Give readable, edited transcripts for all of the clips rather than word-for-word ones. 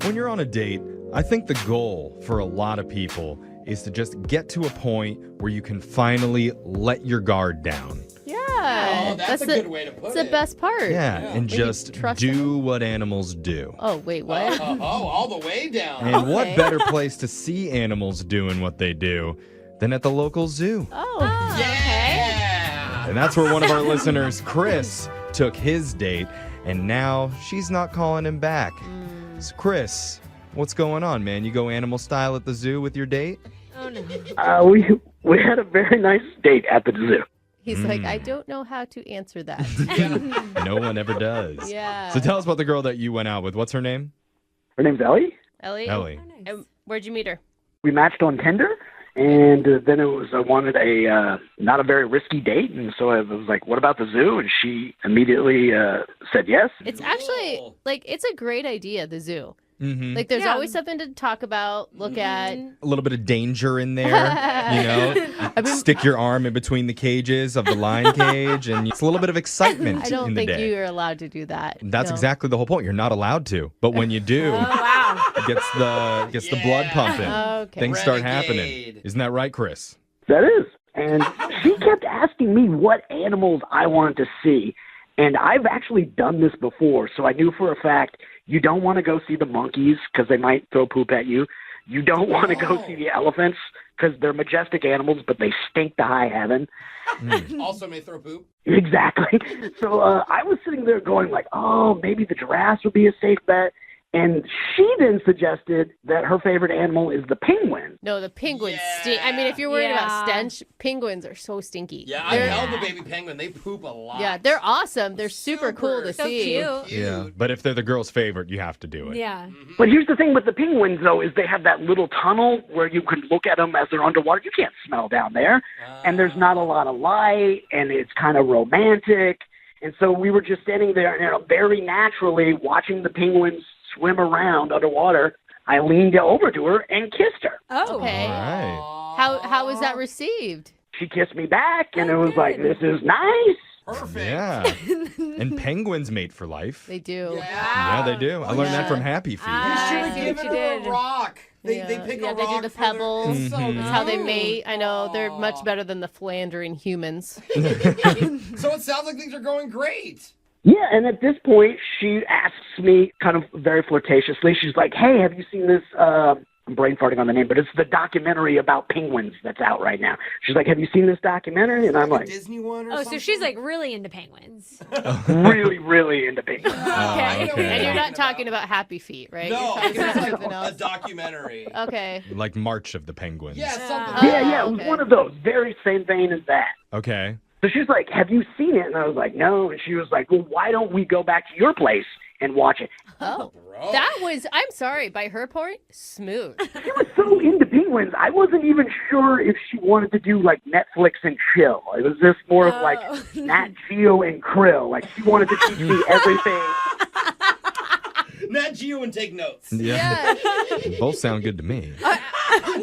When you're on a date, I think the goal for a lot of people is to just get to a point where you can finally let your guard down. Yeah. Oh, that's a good way to put it. It's the best part. Yeah, and just do them. what animals do. Oh, wait, what? All the way down. And what better place to see animals doing what they do than at the local zoo? Oh, Yeah. And that's where one of our listeners, Chris, took his date, and now she's not calling him back. So Chris, what's going on, man? You go animal style at the zoo with your date? Oh, no. We had a very nice date at the zoo. He's like, I don't know how to answer that. No one ever does. Yeah. So tell us about the girl that you went out with. What's her name? Her name's Ellie. Ellie? Ellie. And where'd you meet her? We matched on Tinder, and then I wanted a not a very risky date, and so I was like, "What about the zoo?" And she immediately said yes. It's actually, it's a great idea, the zoo. Mm-hmm. Like, there's always something to talk about, look at. A little bit of danger in there, you know? Stick your arm in between the cages of the lion cage, and it's a little bit of excitement I don't in the think day. you're allowed to do that. That's No. exactly the whole point. You're not allowed to. But when you do, it gets the blood pumping. Okay. Things start Renegade. happening. Isn't that right, Chris? That is. And she kept asking me what animals I wanted to see. And I've actually done this before, so I knew for a fact you don't want to go see the monkeys because they might throw poop at you. You don't want to go see the elephants because they're majestic animals, but they stink to high heaven. Also may throw poop. Exactly. So I was sitting there going like, oh, maybe the giraffes would be a safe bet. And she then suggested that her favorite animal is the penguin. No, the penguins Yeah. stink. I mean, if you're worried Yeah. about stench, penguins are so stinky. Yeah, I They're- held the baby penguin. They poop a lot. Yeah, they're awesome. They're super cool to So see. cute. Yeah. But if they're the girl's favorite, you have to do it. Yeah. But here's the thing with the penguins, though, is they have that little tunnel where you can look at them as they're underwater. You can't smell down there. And there's not a lot of light, and it's kind of romantic. And so we were just standing there, and very naturally watching the penguins swim around underwater. I leaned over to her and kissed her. Oh. Okay. All right. How was that received? She kissed me back, and it was like, this is nice. Perfect. Yeah. And penguins mate for life. They do. Yeah, they do. I learned that from Happy Feet. I see Give what it you a did. rock. They pick a Yeah, rock. they do the for their- pebbles. It's so That's how they cute. mate. I know. They're much better than the philandering humans. So it sounds like things are going great. Yeah, and at this point, she asks me kind of very flirtatiously, she's like, hey, have you seen this, I'm brain farting on the name, but it's the documentary about penguins that's out right now. She's like, have you seen this documentary? And I'm a like, Disney one or Oh, something? so she's like really into penguins. really, really into penguins. Oh, okay. And you're not talking about Happy Feet, right? No, You're it's talking about like something a else. documentary. Okay. Like March of the Penguins. Yeah, something. Yeah, it was okay. one of those, very same vein as that. Okay. So she's like, have you seen it? And I was like, no. And she was like, well, why don't we go back to your place and watch it? Oh. Bro. That was, I'm sorry, by her point, smooth. She was so into penguins, I wasn't even sure if she wanted to do like Netflix and chill. It was just more of like Nat Geo and Krill. Like she wanted to teach me everything. Nat Geo and take notes. Yeah. Both sound good to me.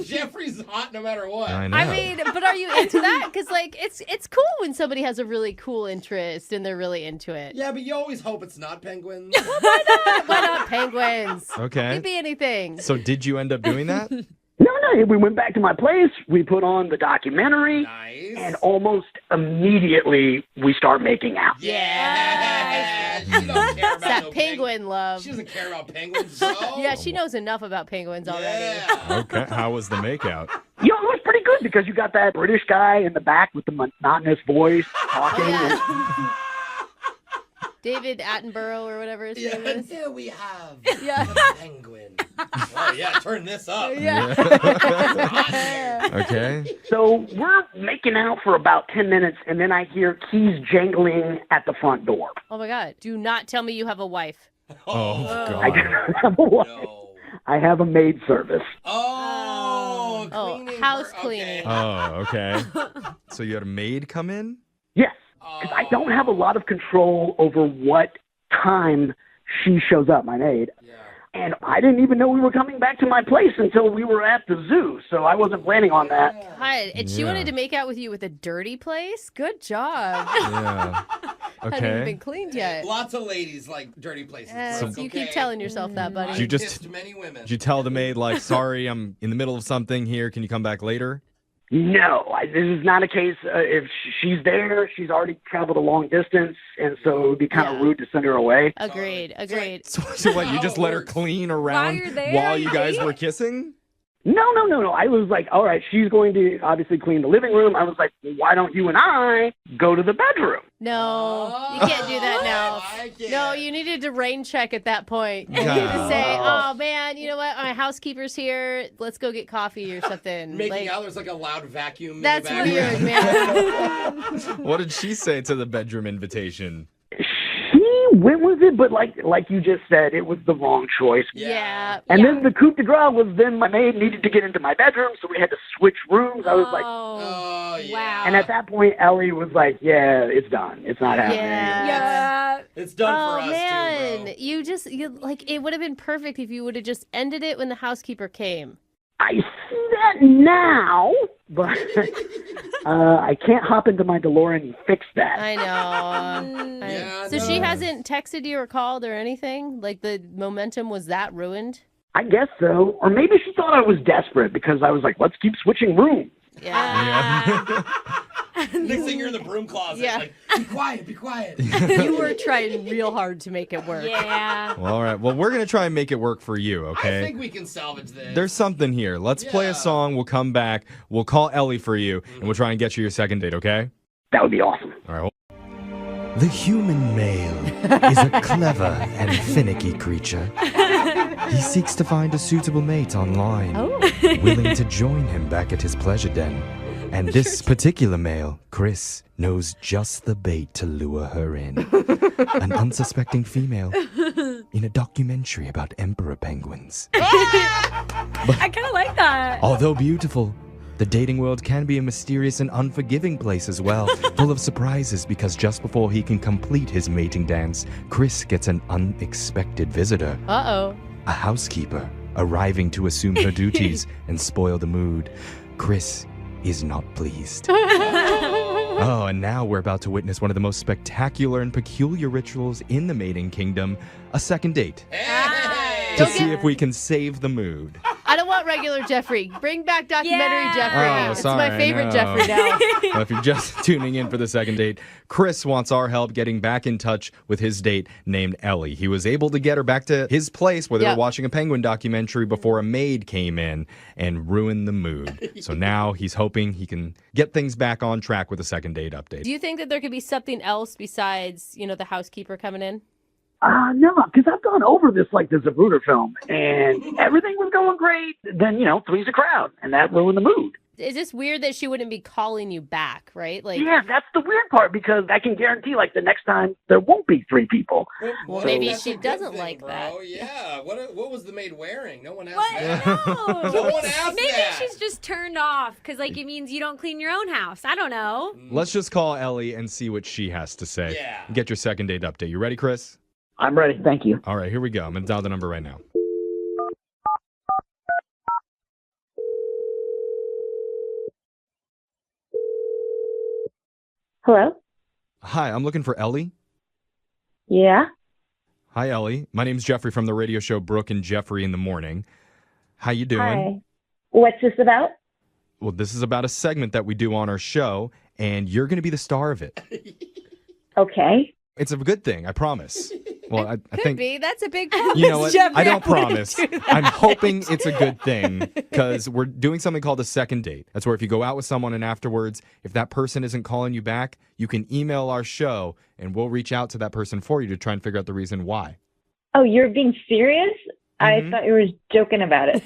Jeffrey's hot no matter what. I know. I mean, but are you into that? Because, like, it's cool when somebody has a really cool interest and they're really into it. Yeah, but you always hope it's not penguins. Why not penguins? Okay. Could be anything. So did you end up doing that? No, we went back to my place. We put on the documentary. Nice. And almost immediately we start making out. Yeah. She don't care about It's that no penguin love. She doesn't care about penguins, bro. Yeah, she knows enough about penguins already. Yeah. Okay. How was the makeout? You know, it was pretty good because you got that British guy in the back with the monotonous voice talking. Oh, David Attenborough or whatever his name Yeah, is. there we have Yeah. the penguin. Oh, yeah, turn this up. Yeah. Hot here. Okay. So we're making out for about 10 minutes, and then I hear keys jangling at the front door. Oh my God. Do not tell me you have a wife. Oh, I do God. not have a wife. No. I have a maid service. Oh, Oh, cleaning house for- cleaning. Oh, okay. So you had a maid come in? Yes, because I don't have a lot of control over what time she shows up, my maid. Yeah. And I didn't even know we were coming back to my place until we were at the zoo, so I wasn't planning on that. God, and she Yeah. wanted to make out with you with a dirty place? Good job. Yeah. Hadn't even Okay. been cleaned yet. Lots of ladies like dirty places. Yes, Brooke, you keep okay? telling yourself that, buddy. Did you just- Kissed many women. Did you tell the maid, like, sorry, I'm in the middle of something here. Can you come back later? No, this is not a case. If she's there, she's already traveled a long distance, and so it would be kind of Yeah. rude to send her away. Agreed. So what, you just let her clean around you're there, while you guys right? were kissing? No. I was like, all right, she's going to obviously clean the living room. I was like, why don't you and I go to the bedroom? No, you can't do that now. I can't. No, you needed to rain check at that point. You Yeah. needed to say, oh, man, you know what? My housekeeper's here. Let's go get coffee or something. Making out, there's like a loud vacuum. in That's the background. weird, man. What did she say to the bedroom invitation? She went with it, but like you just said, it was the wrong choice. Yeah. And then the coup de grace was then my maid needed to get into my bedroom, so we had to switch rooms. I was like, Oh, yeah. wow. and at that point, Ellie was like, yeah, it's done. It's not happening. Yeah. It's done Oh for us man, too, bro. you like it would have been perfect if you would have just ended it when the housekeeper came. I see that now, but I can't hop into my DeLorean and fix that. I know. Yeah, So she no. hasn't texted you or called or anything? Like the momentum was that ruined? I guess so. Or maybe she thought I was desperate because I was like, let's keep switching rooms. Yeah. Next thing you're in the broom closet. Yeah. Like, be quiet, be quiet. You were trying real hard to make it work. Yeah. Well, all right. Well, we're going to try and make it work for you, I okay? think we can salvage this. There's something here. Let's play Yeah. a song. We'll come back. We'll call Ellie for you, and we'll try and get you your second date, okay? That would be awesome. All right. The human male is a clever and finicky creature. He seeks to find a suitable mate online, willing to join him back at his pleasure den. And this particular male, Chris, knows just the bait to lure her in. An unsuspecting female in a documentary about emperor penguins. I kind of like that. Although beautiful, the dating world can be a mysterious and unforgiving place as well, full of surprises because just before he can complete his mating dance, Chris gets an unexpected visitor, Uh-oh. a housekeeper, arriving to assume her duties and spoil the mood. Chris is not pleased. Oh, and now we're about to witness one of the most spectacular and peculiar rituals in the mating kingdom, a second date, Hey! to Don't see get- if we can save the mood. I don't want regular Jeffrey. Bring back documentary Yeah. Jeffrey. Oh, It's sorry, my I favorite know. Jeffrey now. Well, if you're just tuning in for the second date, Chris wants our help getting back in touch with his date named Ellie. He was able to get her back to his place where they Yeah. were watching a penguin documentary before a maid came in and ruined the mood. So now he's hoping he can get things back on track with a second date update. Do you think that there could be something else besides, the housekeeper coming in? No, because I've gone over this like the Zapruder film, and everything was going great. Then, three's a crowd, and that ruined the mood. Is this weird that she wouldn't be calling you back, right? Like, Yeah, that's the weird part, because I can guarantee, like, the next time there won't be three people. What maybe if that's she a good doesn't thing, like bro? that. Yeah. What was the maid wearing? No one asked What? that. No. No one asked Maybe that. she's just turned off because, it means you don't clean your own house. I don't know. Let's just call Ellie and see what she has to say. Yeah. Get your second date update. You ready, Chris? I'm ready. Thank you. All right, here we go. I'm going to dial the number right now. Hello? Hi, I'm looking for Ellie. Yeah? Hi, Ellie. My name's Jeffrey from the radio show Brooke and Jeffrey in the Morning. How you doing? Hi. What's this about? Well, this is about a segment that we do on our show, and you're going to be the star of it. Okay. It's a good thing, I promise. Well, I could think, be. That's a big promise, you know what? Jeffrey. I don't wouldn't promise. do that. I'm hoping it's a good thing because we're doing something called a second date. That's where if you go out with someone and afterwards, if that person isn't calling you back, you can email our show and we'll reach out to that person for you to try and figure out the reason why. Oh, you're being serious? I thought you were joking about it.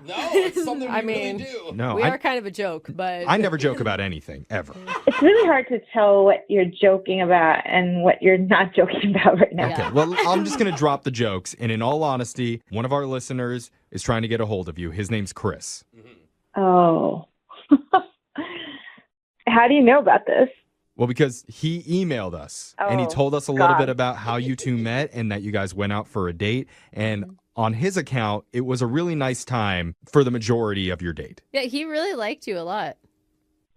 No, it's something we I really mean- do. No, We are kind of a joke, but I never joke about anything, ever. It's really hard to tell what you're joking about and what you're not joking about right now. Okay, well, I'm just going to drop the jokes. And in all honesty, one of our listeners is trying to get a hold of you. His name's Chris. Oh. How do you know about this? Well, because he emailed us and he Oh, told us a little God. bit about how you two met and that you guys went out for a date. And on his account, it was a really nice time for the majority of your date. yeah, he really liked you a lot.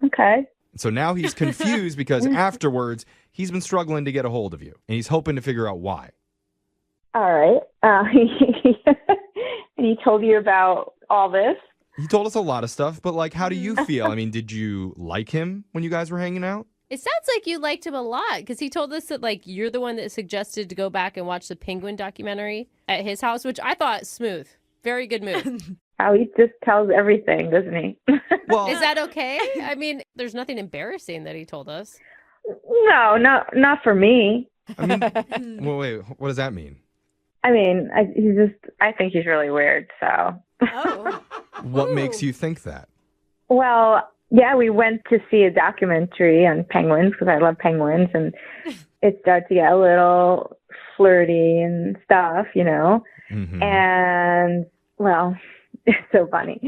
Okay. So now he's confused because afterwards he's been struggling to get a hold of you, and he's hoping to figure out why. All right. And he told you about all this? He told us a lot of stuff, but like, how do you feel? I mean, did you like him when you guys were hanging out? It sounds like you liked him a lot because he told us that like you're the one that suggested to go back and watch the Penguin documentary at his house, which I thought smooth. Very good move. How he just tells everything, doesn't he? Well, Is that okay? I mean, there's nothing embarrassing that he told us. No, not for me. I mean, well, wait, what does that mean? I mean, I think he's really weird, so. Oh. What makes you think that? Well, yeah, we went to see a documentary on penguins because I love penguins, and it started to get a little flirty and stuff, you know. Mm-hmm. And, well, it's so funny.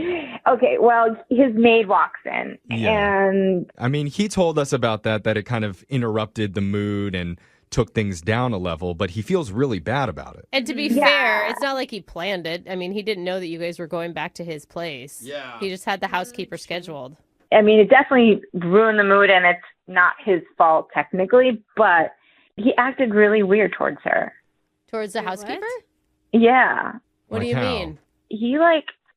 Okay, well, his maid walks in, and... I mean, he told us about that it kind of interrupted the mood and took things down a level, but he feels really bad about it. And to be fair, it's not like he planned it. I mean, he didn't know that you guys were going back to his place. Yeah. He just had the housekeeper scheduled. I mean, it definitely ruined the mood, and it's not his fault technically, but he acted really weird towards her. Towards the Wait, housekeeper? what? Yeah. What do Like you how? mean? He,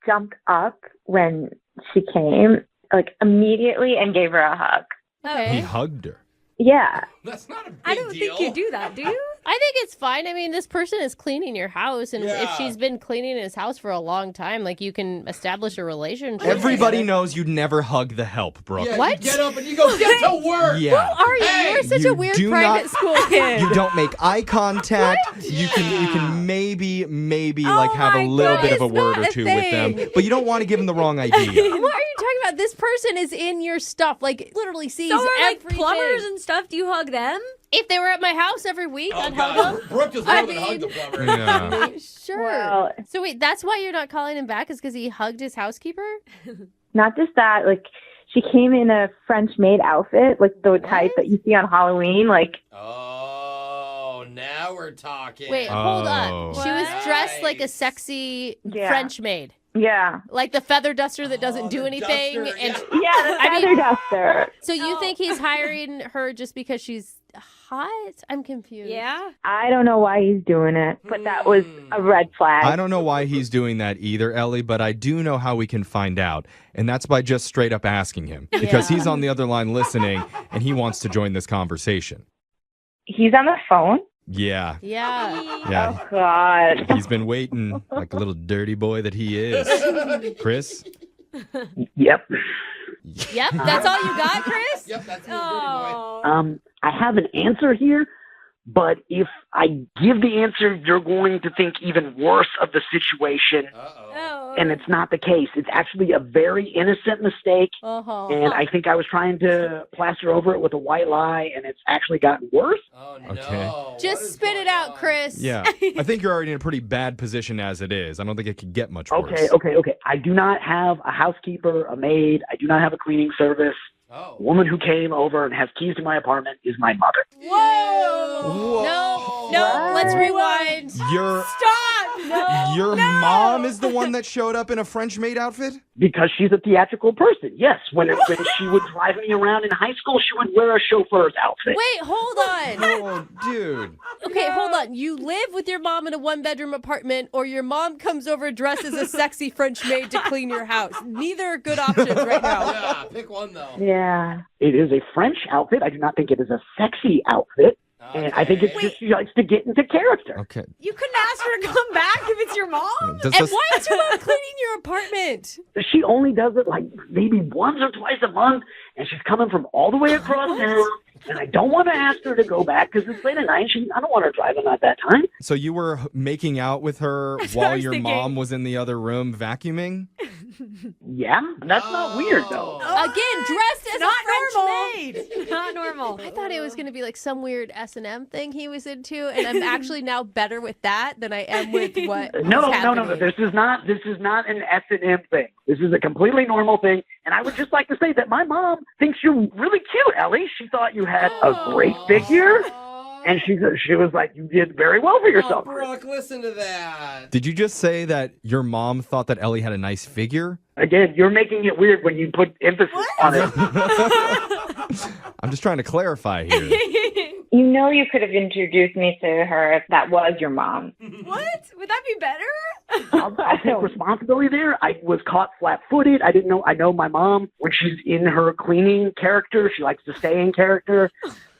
jumped up when she came, immediately and gave her a hug. Okay. He hugged her. Yeah. That's not a big I don't deal. think you do that, do you? I think it's fine. I mean, this person is cleaning your house, and if Yeah. she's been cleaning his house for a long time, you can establish a relationship. Everybody knows you'd never hug the help, Brooke. Yeah, What? You get up and you go, get to work. Yeah. Who are you? Hey, You're such you a weird do private not- school kid. You don't make eye contact. You can maybe have a little bit of a it's word not or a two with them, thing. but you don't want to give them the wrong idea. What are you talking about? This person is in your stuff, literally sees So are everything. plumbers and stuff. Do you hug them? If they were at my house every week, Oh, I'd hug God. them. Brooke just I more than hugged the mean- plumber. Yeah. Sure. Well, So wait, that's why you're not calling him back? Is because he hugged his housekeeper? not just that, she came in a French maid outfit, the type that you see on Halloween, Oh, now we're talking. Wait, hold Oh. on. She was dressed like a Nice. sexy Yeah. French maid. yeah. Like the feather duster that doesn't Oh, do the anything. duster, And yeah. Yeah, the I mean- feather duster. so you think he's hiring her just because she's hot? I'm confused. Yeah. I don't know why he's doing it, but that was a red flag. I don't know why he's doing that either, Ellie, but I do know how we can find out, and that's by just straight up asking him, because Yeah. he's on the other line listening, and he wants to join this conversation. He's on the phone? Yeah, Yeah. yeah. Oh, God. He's been waiting like a little dirty boy that he is. Chris? Yep. Yep. That's all you got, Chris? Yep, that's a little dirty boy. Oh. I have an answer here, but if I give the answer, you're going to think even worse of the situation, Uh-oh. Oh. and it's not the case. It's actually a very innocent mistake, Uh-huh. and I think I was trying to plaster over it with a white lie, and it's actually gotten worse. Oh, no. Okay. What Just is spit it going out, on? Chris. Yeah. I think you're already in a pretty bad position as it is. I don't think it could get much worse. Okay. I do not have a housekeeper, a maid. I do not have a cleaning service. Oh. The woman who came over and has keys to my apartment is my mother. Whoa! No, let's rewind. Your Stop! No. your mom is the one that showed up in a French maid outfit? Because she's a theatrical person. Yes, when she would drive me around in high school, she would wear a chauffeur's outfit. Wait, hold on. Oh, dude. Okay, hold on. You live with your mom in a one-bedroom apartment, or your mom comes over dressed as a sexy French maid to clean your house. Neither are good options right now. Yeah, pick one, though. Yeah. It is a French outfit. I do not think it is a sexy outfit. And I think it's Okay. just she likes to get into character. Okay. You couldn't ask her to come back if it's your mom? Does And this- why is your mom cleaning your apartment? She only does it maybe once or twice a month, and she's coming from all the way across town. And I don't want to ask her to go back because it's late at night. I don't want her driving at that time. So you were making out with her while was your thinking. mom was in the other room vacuuming? Yeah, that's not weird though. Again, dressed as Not a French normal. maid. Not normal. I thought it was going to be like some weird S&M thing he was into, and I'm actually now better with that than I am with what No. was happening. This is not an S&M thing. This is a completely normal thing. And I would just like to say that my mom thinks you're really cute, Ellie. She thought you had a great figure, and she was like, you did very well for Oh, yourself. Brooke, listen to that. Did you just say that your mom thought that Ellie had a nice figure? Again, you're making it weird when you put emphasis on it. I'm just trying to clarify here. You know, you could have introduced me to her if that was your mom. What? Would that be better? I'll take responsibility there. I was caught flat-footed. I didn't know. I know my mom, when she's in her cleaning character, she likes to stay in character.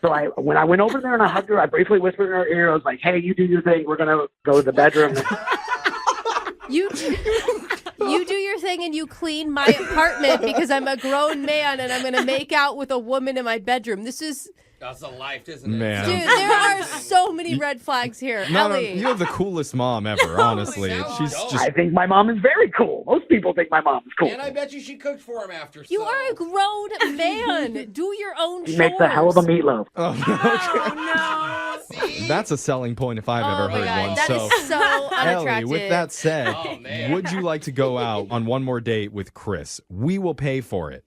So when I went over there and I hugged her, I briefly whispered in her ear. I was like, "Hey, you do your thing. We're gonna go to the bedroom." You do your thing and you clean my apartment because I'm a grown man and I'm going to make out with a woman in my bedroom. This is... That's a life, isn't it? Man. Dude, there are so many red flags here. No, Ellie. you have the coolest mom ever, honestly. sounds She's dope. just I think my mom is very cool. Most people think my mom is cool. And I bet you she cooked for him after. You so. are a grown man. Do your own She chores. makes a hell of a meatloaf. See? That's a selling point if I've ever Oh my heard God, one. that So, is so Ellie, unattractive. with that said, Oh, man. would you like to go out on one more date with Chris? We will pay for it.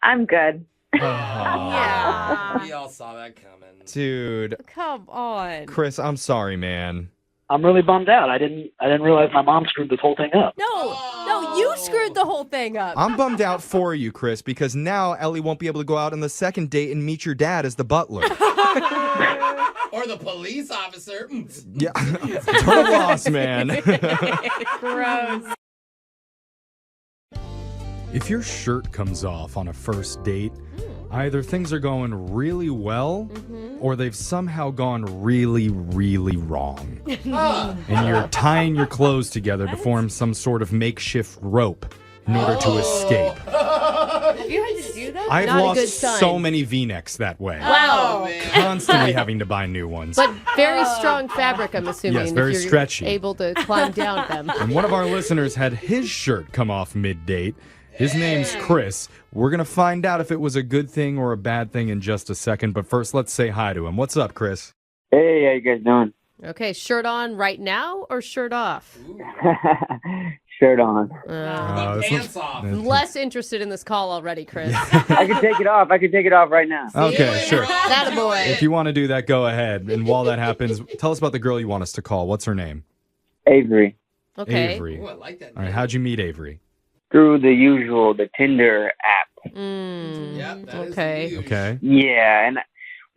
I'm good. Yeah. We all saw that coming. Dude, Come on. Chris, I'm sorry, man. I'm really bummed out. I didn't realize my mom screwed this whole thing up. No, you screwed the whole thing up. I'm bummed out for you, Chris, because now Ellie won't be able to go out on the second date and meet your dad as the butler. Or the police officer. Yeah, total loss, man. Gross. If your shirt comes off on a first date, either things are going really well or they've somehow gone really, really wrong. And you're tying your clothes together to form some sort of makeshift rope in order to escape. Have you had to do that? I've Not a good lost sign. so many V-necks that way. Wow. Constantly having to buy new ones. But very strong fabric, I'm assuming. Yes, if very you're stretchy. Able to climb down them. And one of our listeners had his shirt come off mid-date. His name's Chris. We're going to find out if it was a good thing or a bad thing in just a second. But first, let's say hi to him. What's up, Chris? Hey, how you guys doing? Okay, shirt on right now or shirt off? Shirt on. The pants off. I'm less interested in this call already, Chris. I can take it off. I can take it off right now. Okay, sure. Attaboy. If you want to do that, go ahead. And while that happens, tell us about the girl you want us to call. What's her name? Avery. Okay. Avery. Ooh, I like that. All right, how'd you meet Avery? Through the Tinder app. Yep, that is Okay. huge. Okay. Yeah, and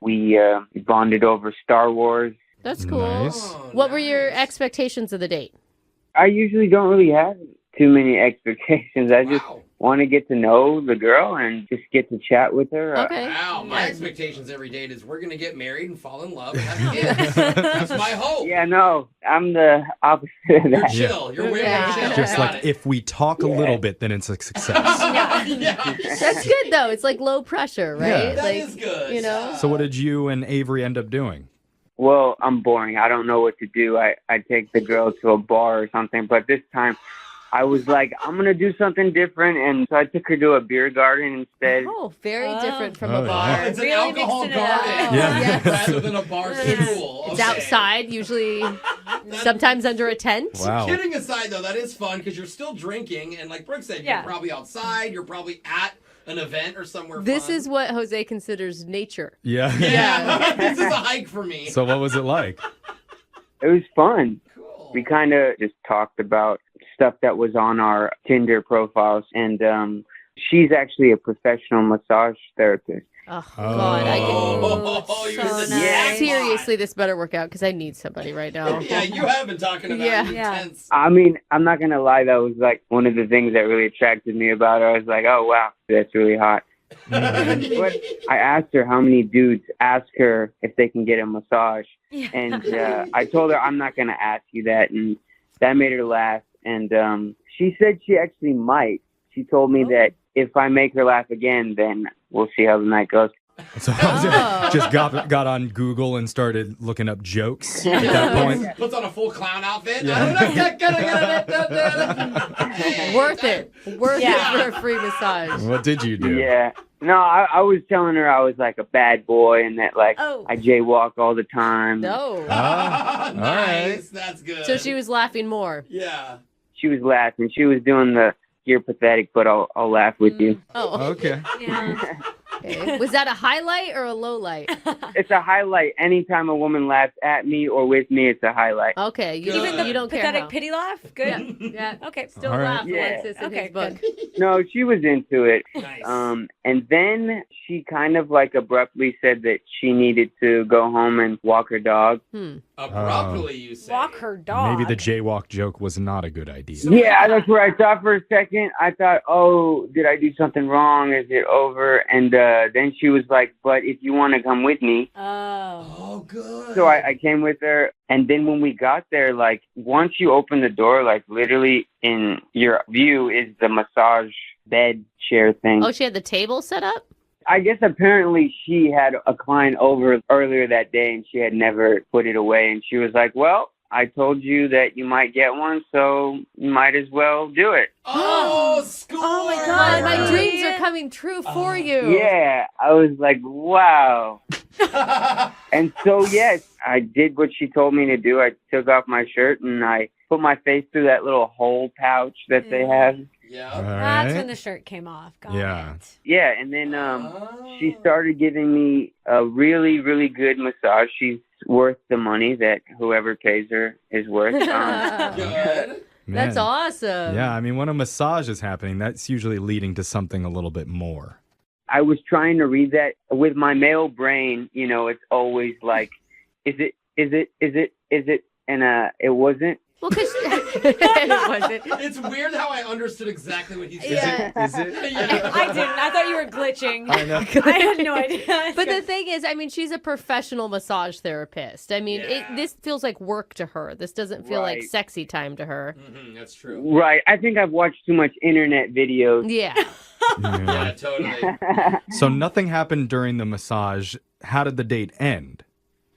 we bonded over Star Wars. That's cool. Nice. Oh, What were your nice. expectations of the date? I usually don't really have too many expectations. I just Wow. want to get to know the girl and just get to chat with her. Okay. Wow, my expectations every date is we're gonna get married and fall in love and have kids. That's my hope. Yeah, no, I'm the opposite of You're that. chill. You're way Yeah. more chill. Just Got like it. if we talk a little bit, then it's a success. Yeah. That's good though. It's like low pressure, right? Yeah. That Like is good. you know. So what did you and Avery end up doing? Well, I'm boring. I don't know what to do. I take the girl to a bar or something, but this time I was like, I'm going to do something different, and so I took her to a beer garden instead. Oh, very different from Oh, a yeah. bar. It's an Really alcohol mixing it up. garden Yeah. rather than a bar stool. It's Okay. outside, usually sometimes under a tent. Wow. Kidding aside, though, that is fun because you're still drinking, and like Brooke said, Yeah. you're probably outside, you're probably at an event or somewhere This fun. is what Jose considers nature. Yeah. Yeah, this is a hike for me. So what was it like? It was fun. Cool. We kind of just talked about stuff that was on our Tinder profiles, and she's actually a professional massage therapist. Oh, God. I Oh, you're can... the nice. yeah. Seriously, this better work out because I need somebody right now. Yeah, you have been talking about Yeah. intense. I mean, I'm not going to lie, that was like one of the things that really attracted me about her. I was like, oh, wow, that's really hot. But I asked her how many dudes ask her if they can get a massage. And I told her I'm not going to ask you that. And that made her laugh. And she said she actually might. She told me that if I make her laugh again, then we'll see how the night goes. So I just got on Google and started looking up jokes at that point. Puts on a full clown outfit. Worth it. Worth Yeah. it for a free massage. What did you do? Yeah. No, I was telling her I was like a bad boy and that like Oh. I jaywalk all the time. No. Ah, all right. Nice, that's good. So she was laughing more. Yeah. She was laughing. She was doing the "you're pathetic, but I'll laugh with you." Oh. Okay. Yeah. Okay. Was that a highlight or a low light? It's a highlight. Anytime a woman laughs at me or with me, it's a highlight. Okay. You Even the don't care pathetic how. pity laugh? Good? Yeah. Okay. Still All right. laugh Yeah. once it's in Okay, his book. No, she was into it. Nice. And then she kind of like abruptly said that she needed to go home and walk her dog. Abruptly, you say. Walk her dog. Maybe the jaywalk joke was not a good idea. Yeah, that's where I thought for a second. I thought, oh, did I do something wrong? Is it over? And then she was like, but if you want to come with me. Oh. Oh, good. So I came with her. And then when we got there, like, once you open the door, like, literally in your view is the massage bed chair thing. Oh, she had the table set up? I guess apparently she had a client over earlier that day and she had never put it away. And she was like, well, I told you that you might get one, so you might as well do it. Oh, school. Oh my God, my dreams are coming true for you. Yeah, I was like, wow. And so, yes, I did what she told me to do. I took off my shirt and I put my face through that little hole pouch that they have. Yeah. All That's right. when the shirt came off. Got Yeah. it. Yeah, and then she started giving me a really, really good massage. She's worth the money that whoever pays her is worth. Good. That's Man. awesome. Yeah, I mean, when a massage is happening, that's usually leading to something a little bit more. I was trying to read that with my male brain. You know, it's always like, is it, and it wasn't. Well, because it wasn't. It's weird how I understood exactly what he said. Yeah. Is it? Yeah. I didn't. I thought you were glitching. I know. I had no idea. But the thing is, I mean, she's a professional massage therapist. I mean, Yeah. this feels like work to her. This doesn't feel like Right. sexy time to her. That's true. Right. I think I've watched too much internet videos. Yeah. Yeah, Yeah. totally. So nothing happened during the massage. How did the date end?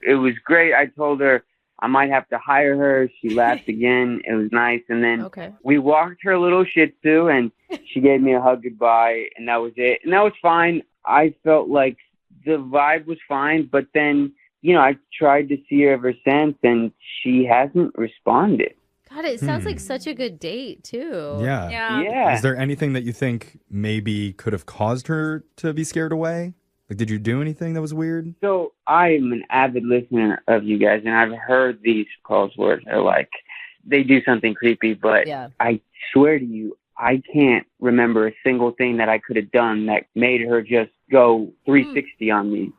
It was great. I told her I might have to hire her. She laughed again. It was nice. And then Okay. we walked her little Shih Tzu, and she gave me a hug goodbye, and that was it. And that was fine. I felt like the vibe was fine, but then, you know, I tried to see her ever since, and she hasn't responded. God, it sounds like such a good date, too. Yeah. Yeah. Yeah. Is there anything that you think maybe could have caused her to be scared away? Like, did you do anything that was weird? So I'm an avid listener of you guys, and I've heard these calls where they're like, they do something creepy, but Yeah. I swear to you, I can't remember a single thing that I could have done that made her just go 360 on me.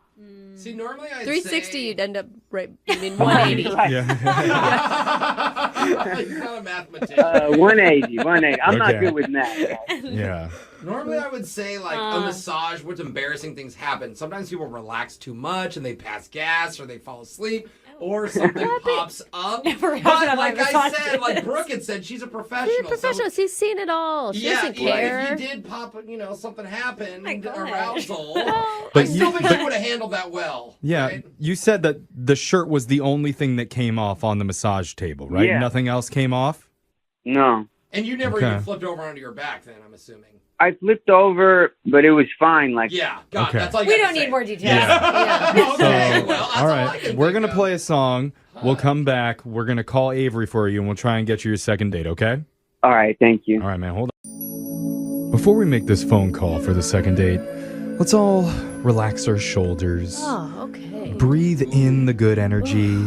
See, normally I'd 360, say... you'd end up right, I mean, 180. Yeah. He's not a mathematician. 180. I'm not Okay. good with math, guys. Yeah. Normally, I would say, like, a massage, what embarrassing things happen. Sometimes people relax too much and they pass gas or they fall asleep or something pops up. Never But happened on my like I massage said, like test. Brooke had said, she's a professional. She's a professional. So, She's seen it all. She yeah, doesn't even care. if you did pop, you know, something happened, my God. arousal, I But still you- think she would have handled that well. Yeah. right? You said that the shirt was the only thing that came off on the massage table, right? Yeah. Nothing else came off? No. And you never Okay. even flipped over onto your back then, I'm assuming. I flipped over, but it was fine. Like, Yeah, God, Okay. that's all you We got to don't say. need more details. Yeah. So, Okay, well, that's all all I right. can We're think going to of. play a song. We'll come back. We're going to call Avery for you, and we'll try and get you your second date, okay? all right, thank you. All right, man. Hold on. Before we make this phone call for the second date, let's all relax our shoulders. Oh, okay. Breathe in the good energy.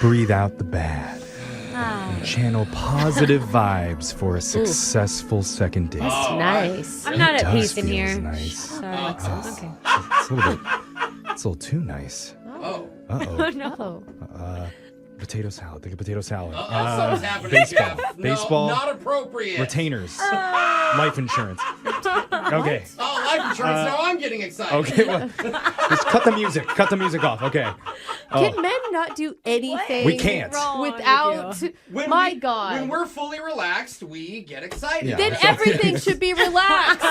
Breathe out the bad. Channel positive vibes for a successful second date. Nice. I'm not at Does peace in feels here. nice. So, okay. It's a little bit. It's a little too nice. Oh. Uh-oh. No. Potato salad. Think of potato salad. Something's happening, baseball. Jeff. No, Baseball. not appropriate. Retainers. Life insurance. Okay. Oh, life insurance. Now I'm getting excited. Okay. Well, just cut the music. Cut the music off. Okay. Can men not do anything We can't. without... When My we- God. When we're fully relaxed, we get excited. Yeah. Then That's- everything should be relaxed.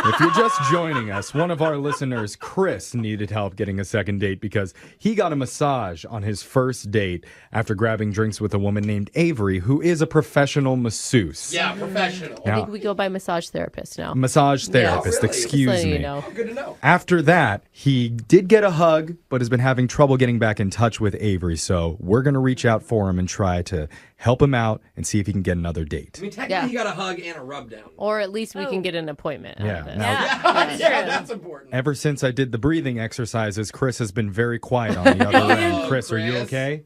If you're just joining us, one of our listeners, Chris, needed help getting a second date because he got a massage on his first date after grabbing drinks with a woman named Avery, who is a professional masseuse. Yeah, professional. I think we go by massage therapist now. Massage therapist, really? excuse letting me. you know. Good to know. After that, he did get a hug, but has been having trouble getting back in touch with Avery. So we're going to reach out for him and try to help him out and see if he can get another date. I mean, technically, he got a hug and a rub down. Or at least we can get an appointment. Yeah. Out of this. Now, Yeah, that's important. ever since I did the breathing exercises, Chris has been very quiet on the other end. Chris, are you Chris. okay?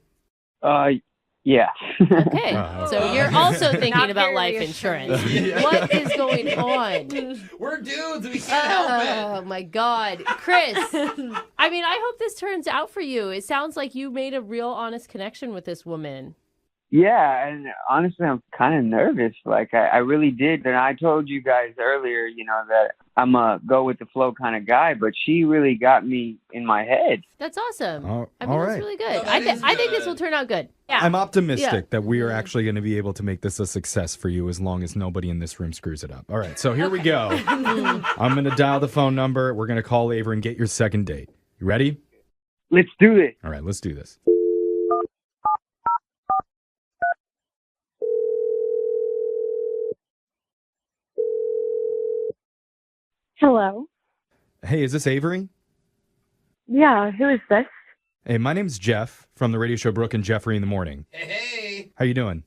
Yeah. Okay. Oh, So okay. you're also thinking Not about very life reassuring. insurance. What is going on? We're dudes. We can't help Oh my God. Chris, I mean, I hope this turns out for you. It sounds like you made a real honest connection with this woman. Yeah, and honestly, I'm kind of nervous. Like, I really did. And I told you guys earlier, that I'm a go with the flow kind of guy, but she really got me in my head. That's awesome. Oh, I mean, all that's right. really good. No, that is I think this good. will turn out good. Yeah. I'm optimistic Yeah. that we are actually going to be able to make this a success for you as long as nobody in this room screws it up. All right, so here we go. I'm going to dial the phone number. We're going to call Avery and get your second date. You ready? Let's do this. All right, let's do this. Hello. Hey, is this Avery? Yeah, who is this? Hey, my name's Jeff from the radio show Brooke and Jeffrey in the Morning. Hey. How you doing?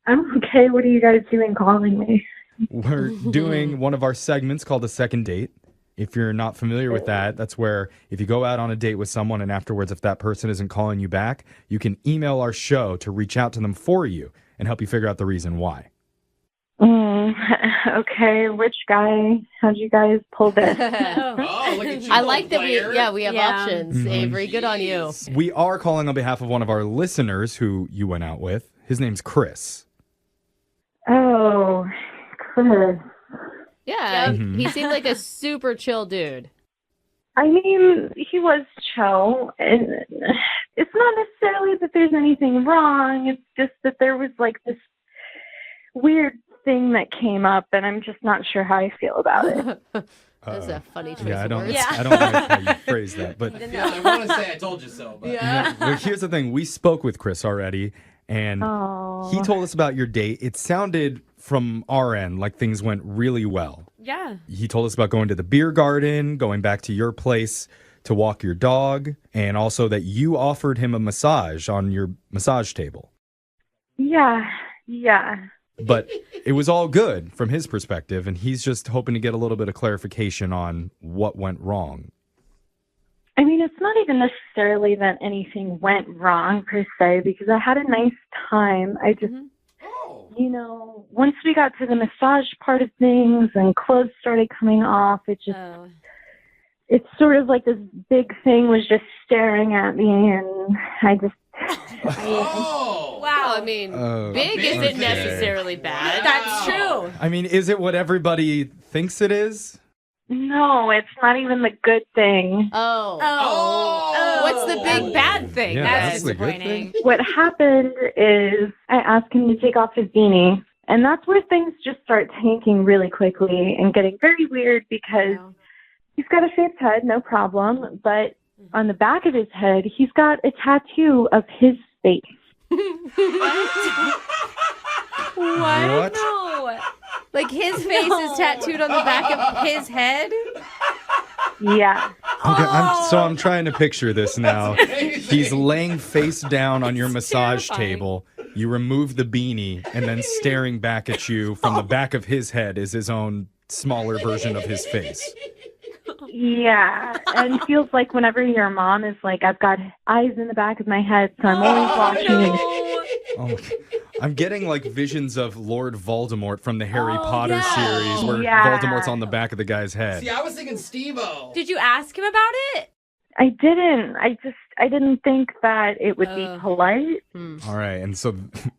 I'm okay. What are you guys doing calling me? We're doing one of our segments called A Second Date. If you're not familiar with that, that's where if you go out on a date with someone and afterwards if that person isn't calling you back, you can email our show to reach out to them for you and help you figure out the reason why. Okay, which guy? How'd you guys pull this? Oh, look at you. I like that we player. we have Yeah. options, Mhm. Avery. Good on you. Jeez. We are calling on behalf of one of our listeners who you went out with. His name's Chris. Oh, Chris. Yeah, Mhm. he seemed like a super chill dude. I mean, he was chill, and it's not necessarily that there's anything wrong. It's just that there was like this weird thing that came up, and I'm just not sure how I feel about it. That's a funny choice Yeah, I of don't. words. Yeah. I don't like how you phrase that, but Yeah, I want to say I told you so, but Yeah. well, here's the thing: we spoke with Chris already, and Oh, he told us about your date. It sounded from our end like things went really well. Yeah. He told us about going to the beer garden, going back to your place to walk your dog, and also that you offered him a massage on your massage table. yeah. But it was all good from his perspective, and he's just hoping to get a little bit of clarification on what went wrong. I mean, it's not even necessarily that anything went wrong per se, because I had a nice time. I just, oh, once we got to the massage part of things and clothes started coming off, Oh. it's sort of like this big thing was just staring at me, and I just, oh, Wow. I mean, Oh, big big isn't thing. necessarily bad. That's true. I mean, is it what everybody thinks it is? no, it's not even the good thing. Oh. Oh. What's the big bad thing? Yeah, That's that's the good disappointing. What happened is I asked him to take off his beanie, and that's where things just start tanking really quickly and getting very weird because Wow. he's got a shaved head, no problem, but on the back of his head, he's got a tattoo of his face. What? No. Like his face is tattooed on the back of his head? Yeah. Okay, I'm trying to picture this now. amazing. He's laying face down on your It's massage terrifying. table. You remove the beanie, and then staring back at you from the back of his head is his own smaller version of his face. Yeah. And it feels like whenever your mom is like, I've got eyes in the back of my head, so I'm always watching. Oh, I'm getting like visions of Lord Voldemort from the Harry Potter yeah. series where Yeah. Voldemort's on the back of the guy's head. See, I was thinking Steve-O. Did you ask him about it? I didn't. I didn't think that it would be polite. All right, and so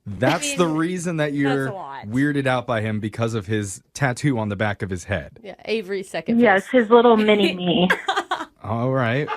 that's the reason that you're that's a lot. weirded out by him because of his tattoo on the back of his head. Yeah, Avery's second Yes, face. his little mini me. All right.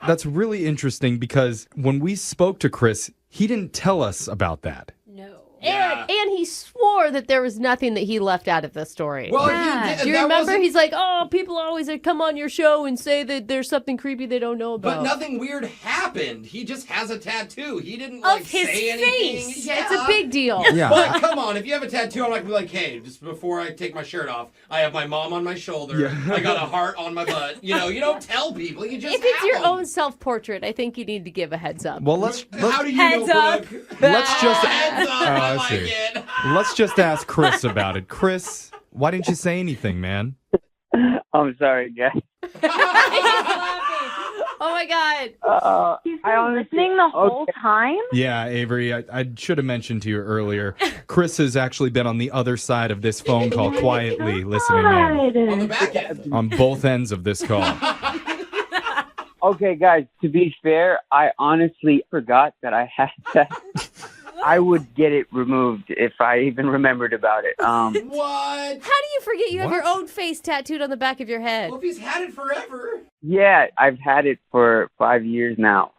That's really interesting because when we spoke to Chris, he didn't tell us about that. No. Yeah. And he swore sure that there was nothing that he left out of the story. Well, Yeah. Do you remember? He's like, oh, people always come on your show and say that there's something creepy they don't know about. But nothing weird happened. He just has a tattoo. He didn't Of his say anything. face. Yeah. It's a big deal. Yeah. But come on, if you have a tattoo, I'm not gonna be like, hey, just before I take my shirt off, I have my mom on my shoulder. Yeah. I got a heart on my butt. You know, you don't tell people. You just If it's have your them. own self-portrait, I think you need to give a heads up. Well, let's How do you Heads know, up. Brooke? let's just Heads up. I I like see. it. let's just ask Chris about it. Chris, why didn't you say anything, man? I'm sorry, guys. Oh my God. He's I been honestly- listening the whole time? Yeah, Avery, I should have mentioned to you earlier. Chris has actually been on the other side of this phone call quietly listening in On the back end. on both ends of this call. Okay, guys, to be fair, I honestly forgot that I had that. I would get it removed if I even remembered about it. What? How do you forget you have your What? own face tattooed on the back of your head? Well, if he's had it forever. Yeah, I've had it for 5 years now.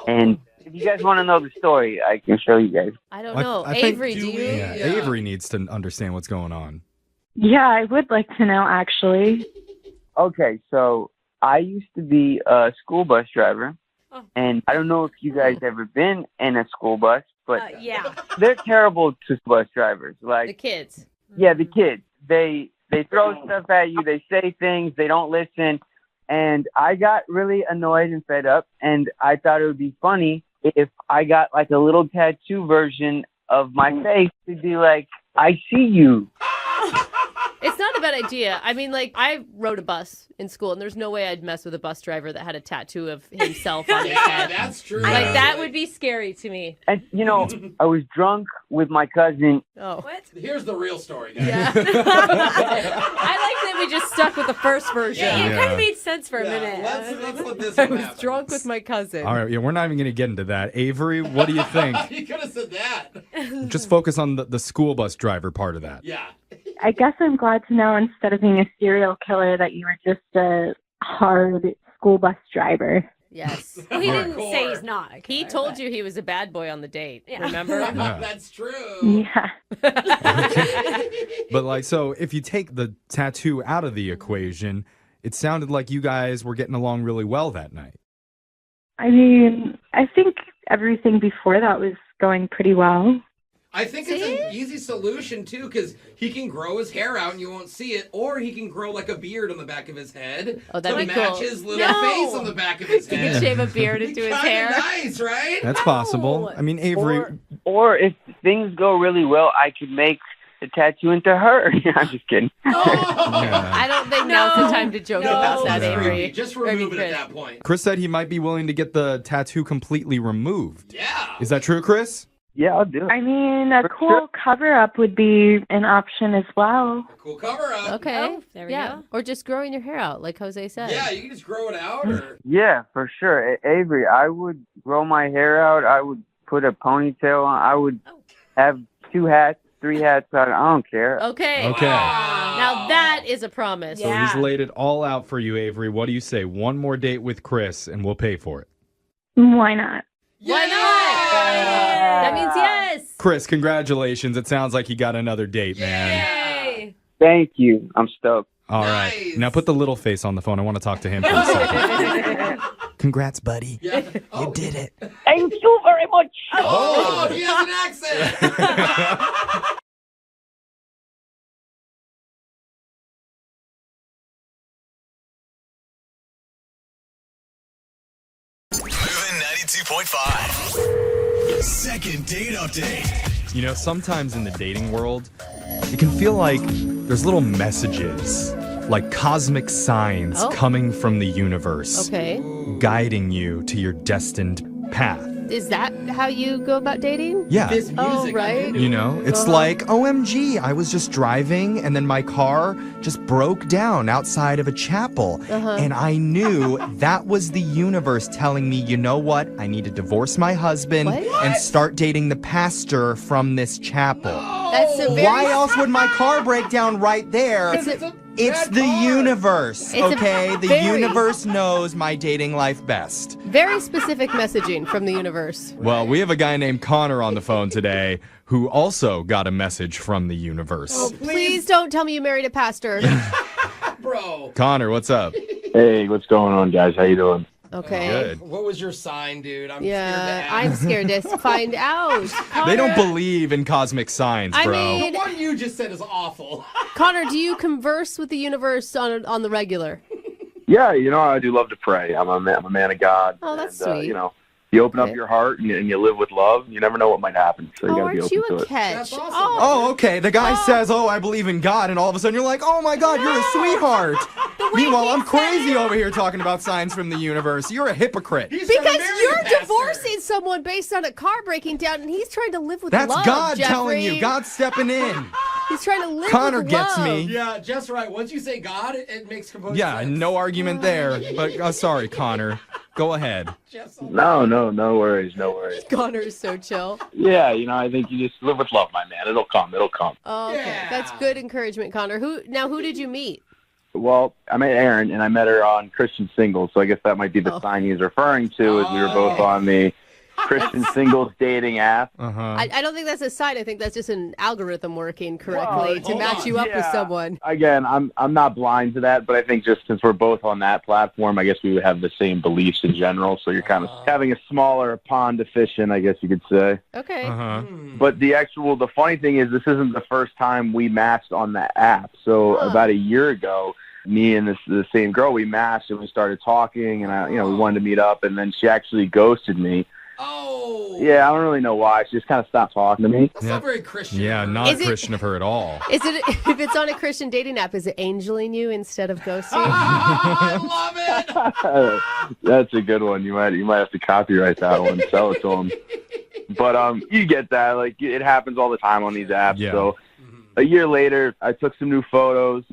And if you guys want to know the story, I can show you guys. I don't I- know. I think- Avery, do Do you? we- Yeah, Yeah. Avery needs to understand what's going on. Yeah, I would like to know, actually. Okay, so I used to be a school bus driver. Oh. And I don't know if you guys ever been in a school bus, but Yeah. they're terrible to bus drivers. Like, The kids. yeah, the kids. They throw stuff at you. They say things. They don't listen. And I got really annoyed and fed up. And I thought it would be funny if I got like a little tattoo version of my face to be like, I see you. It's not a bad idea. I mean, like, I rode a bus in school, and there's no way I'd mess with a bus driver that had a tattoo of himself on his Yeah, head. that's true. Like, that would be scary to me. And, you know, I was drunk with my cousin. Oh. What? Here's the real story, guys. Yeah. I like that we just stuck with the first version. Yeah, it Yeah. kind of made sense for a Yeah, minute. let's let this I one was happen. drunk with my cousin. All right, yeah, we're not even going to get into that. Avery, what do you think? You could have said that. Just focus on the school bus driver part of that. Yeah. I guess I'm glad to know instead of being a serial killer that you were just a hard school bus driver. Yes. Well, he didn't Hardcore. say he's not. He told you he was a bad boy on the date. Yeah. Remember? Yeah. That's true. Yeah. But like, so if you take the tattoo out of the equation, it sounded like you guys were getting along really well that night. I mean, I think everything before that was going pretty well. I think it's an easy solution too, because he can grow his hair out and you won't see it, or he can grow like a beard on the back of his head Oh, that'd to be match cool. his little No. face on the back of his He head. can shave a beard into his Kinda hair. Nice, right? That's possible. I mean, Avery, Or if things go really well, I could make the tattoo into her. I'm just kidding. yeah. I don't think now's the time to joke about that, No. Avery. Just I mean, remove it at Chris. that point. Chris said he might be willing to get the tattoo completely removed. Yeah. Is that true, Chris? Yeah, I'll do it. I mean, a For cool sure. cover-up would be an option as well. A cool cover up. Okay. Oh, there we yeah. go. Or just growing your hair out, like Jose said. Yeah, you can just grow it out, or Yeah, for sure. Avery, I would grow my hair out. I would put a ponytail on. I would have 2 hats, 3 hats. I don't care. Okay. Okay. Now that is a promise. So Yeah. he's laid it all out for you, Avery. What do you say? One more date with Chris, and we'll pay for it. Why not? Why not? That means yes. Chris, congratulations. It sounds like you got another date, man. Yay. Thank you. I'm stoked. All right. Nice. Now put the little face on the phone. I want to talk to him for a second. Congrats, buddy. yeah. Oh. You did it. Thank you very much. Oh, he has an accent. Moving 92.5. Second date update. You know, sometimes in the dating world, it can feel like there's little messages, like cosmic signs Oh. coming from the universe, Okay. guiding you to your destined path. Is that how you go about dating? Yeah. This music. Oh, right. You know, it's like, OMG, I was just driving and then my car just broke down outside of a chapel. And I knew that was the universe telling me, you know what? I need to divorce my husband What? and start dating the pastor from this chapel. That's a very Why else would my car break down right there? It's a It's Red the card. universe, It's a okay? The very- universe knows my dating life best. Very specific messaging from the universe. Well, we have a guy named Connor on the phone today who also got a message from the universe. Oh, please don't tell me you married a pastor. Bro. Connor, what's up? Hey, what's going on, guys? How you doing? Okay. Good. What was your sign, dude? I'm Yeah, scared to I'm ask. scared to find out. They don't Connor, believe in cosmic signs, I bro. mean- What you just said is awful. Connor, do you converse with the universe on the regular? Yeah, I do love to pray. I'm a man of God. Oh, that's and, sweet. You open Okay. up your heart and you live with love. You never know what might happen, so you Oh, got to be aren't open you to a it. catch? That's awesome. Oh, okay. The guy says, I believe in God, and all of a sudden you're like, oh my God, you're a sweetheart. Meanwhile, I'm crazy over here talking about signs from the universe. You're a hypocrite. He's trying to Because marry you're the pastor. divorcing someone based on a car breaking down, and he's trying to live with That's love, God Jeffrey. telling you. God's stepping in. He's trying to live Connor with gets love. me. Yeah, just right. Once you say God, it makes complete Yeah, sense. no argument there. But sorry, Connor. Go ahead. Jeff's No worries, no worries. Connor is so chill. Yeah, I think you just live with love, my man. It'll come. Oh, okay. Yeah. That's good encouragement, Connor. Who did you meet? Well, I met Erin, and I met her on Christian Singles, so I guess that might be the Oh. sign he's referring to, as we were both okay. on the Christian Singles dating app. Uh-huh. I don't think that's a sign. I think that's just an algorithm working correctly to hold match on. you up with Yeah. someone. Again, I'm not blind to that, but I think just since we're both on that platform, I guess we would have the same beliefs in general. So you're kind of having a smaller pond to fish in, I guess you could say. Okay. Uh-huh. But the funny thing is, this isn't the first time we matched on that app. So Huh. about a year ago, me and the same girl, we matched and we started talking, and we wanted to meet up, and then she actually ghosted me. Oh. Yeah, I don't really know why. She just kind of stopped talking to me. That's not very Christian. Yeah, of her. not Is it- Christian of her at all. Is it if it's on a Christian dating app? Is it angeling you instead of ghosting? I love it. That's a good one. You might have to copyright that one, sell it to them. But you get that. Like, it happens all the time on these apps. Yeah. So a year later, I took some new photos,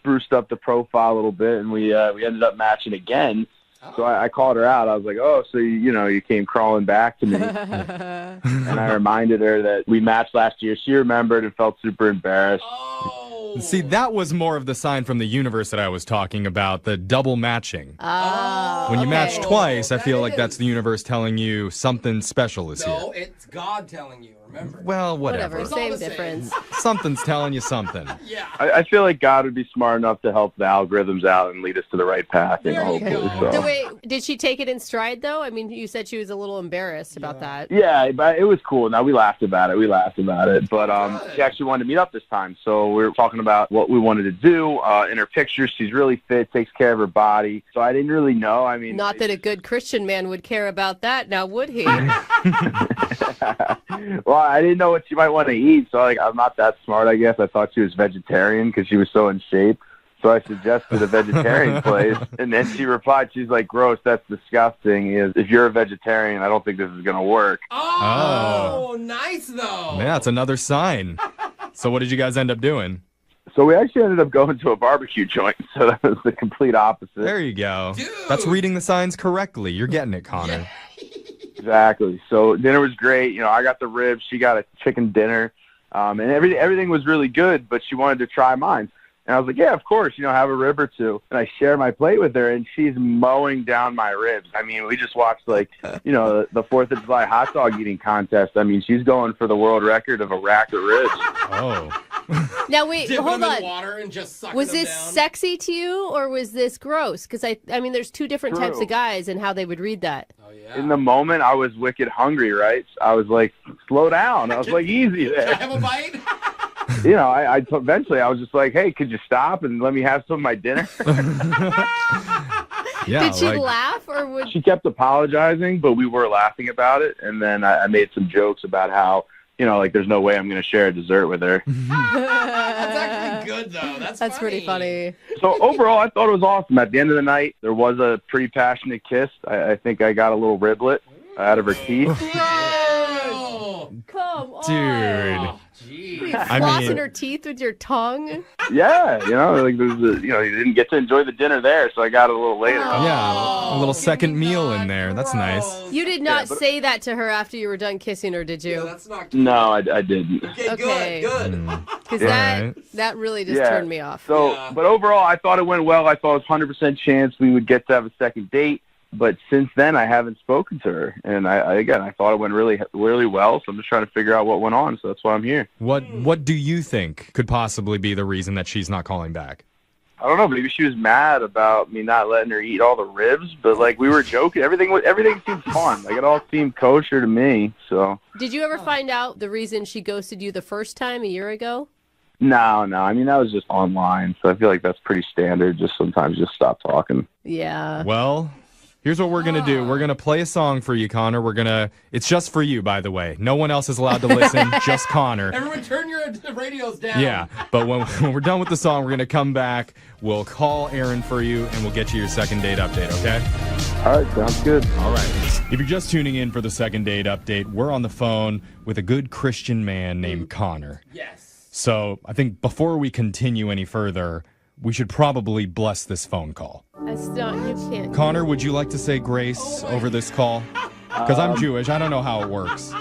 spruced up the profile a little bit, and we ended up matching again. So I called her out. I was like, oh, so you came crawling back to me. And I reminded her that we matched last year. She remembered and felt super embarrassed. Oh. See, that was more of the sign from the universe that I was talking about, the double matching. Oh, When you okay. match twice, I That feel like that's is. the universe telling you something special is No, here. it's God telling you. Remember. Well, whatever. It's all Same the same. difference. Something's telling you something. Yeah. I feel like God would be smart enough to help the algorithms out and lead us to the right path. There you Hopefully. go. So. Wait, did she take it in stride though? I mean, you said she was a little embarrassed about that. Yeah, but it was cool. Now we laughed about it. But she actually wanted to meet up this time. So we were talking about what we wanted to do. In her pictures, she's really fit, takes care of her body. So I didn't really know. I mean, Not that a good Christian man would care about that, now would he? well, I didn't know what she might want to eat. So I'm not that smart, I guess. I thought she was vegetarian because she was so in shape. So I suggested a vegetarian place, and then she replied, she's like, gross, that's disgusting. If you're a vegetarian, I don't think this is going to work. Oh, nice though. Yeah, it's another sign. So what did you guys end up doing? So we actually ended up going to a barbecue joint, so that was the complete opposite. There you go. Dude. That's reading the signs correctly. You're getting it, Connor. Exactly. So dinner was great. I got the ribs, she got a chicken dinner, and everything was really good, but she wanted to try mine. And I was like, yeah, of course, have a rib or two. And I share my plate with her, and she's mowing down my ribs. I mean, we just watched, the 4th of July hot dog eating contest. I mean, she's going for the world record of a rack of ribs. Oh. Now wait, Dipping hold them in on. water and just sucking Was them this down. sexy to you or was this gross? Because I mean, there's two different types True. of guys and how they would read that. Oh yeah. In the moment, I was wicked hungry, right? I was like, slow down. I was like, easy Can I there. have a bite? Eventually, I was just like, hey, could you stop and let me have some of my dinner? Yeah, Did she like, laugh or would? She kept apologizing, but we were laughing about it. And then I made some jokes about how, there's no way I'm going to share a dessert with her. That's actually good though. That's pretty funny. So overall, I thought it was awesome. At the end of the night, there was a pretty passionate kiss. I think I got a little riblet out of her teeth. Oh, Come on. dude. Jeez. I Flossing mean- her teeth with your tongue? Yeah, like you didn't get to enjoy the dinner there, so I got it a little later. Yeah, a little second give me meal that. in there. That's nice. Gross. You did not but- say that to her after you were done kissing her, did Yeah, you? that's not. No, I didn't. Okay, Okay. good. Because Yeah. that really just Yeah. turned me off. So, Yeah. but overall, I thought it went well. I thought it was 100% chance we would get to have a second date. But since then, I haven't spoken to her, and I thought it went really, really well. So I'm just trying to figure out what went on. So that's why I'm here. What do you think could possibly be the reason that she's not calling back? I don't know. Maybe she was mad about me not letting her eat all the ribs, but like we were joking. Everything seemed fun. Like it all seemed kosher to me. So Did you ever find out the reason she ghosted you the first time a year ago? no. I mean, that was just online. So I feel like that's pretty standard. Just sometimes just stop talking. Yeah. Well, here's what we're going to do. We're going to play a song for you, Connor. It's just for you, by the way. No one else is allowed to listen, just Connor. Everyone, turn your radios down. Yeah, but when we're done with the song, we're going to come back. We'll call Aaron for you, and we'll get you your second date update, okay? All right, sounds good. All right. If you're just tuning in for the second date update, we're on the phone with a good Christian man named Connor. Yes. So I think before we continue any further, we should probably bless this phone call. That's not, you can't. Connor, would you like to say grace over this call? Because I'm Jewish. I don't know how it works.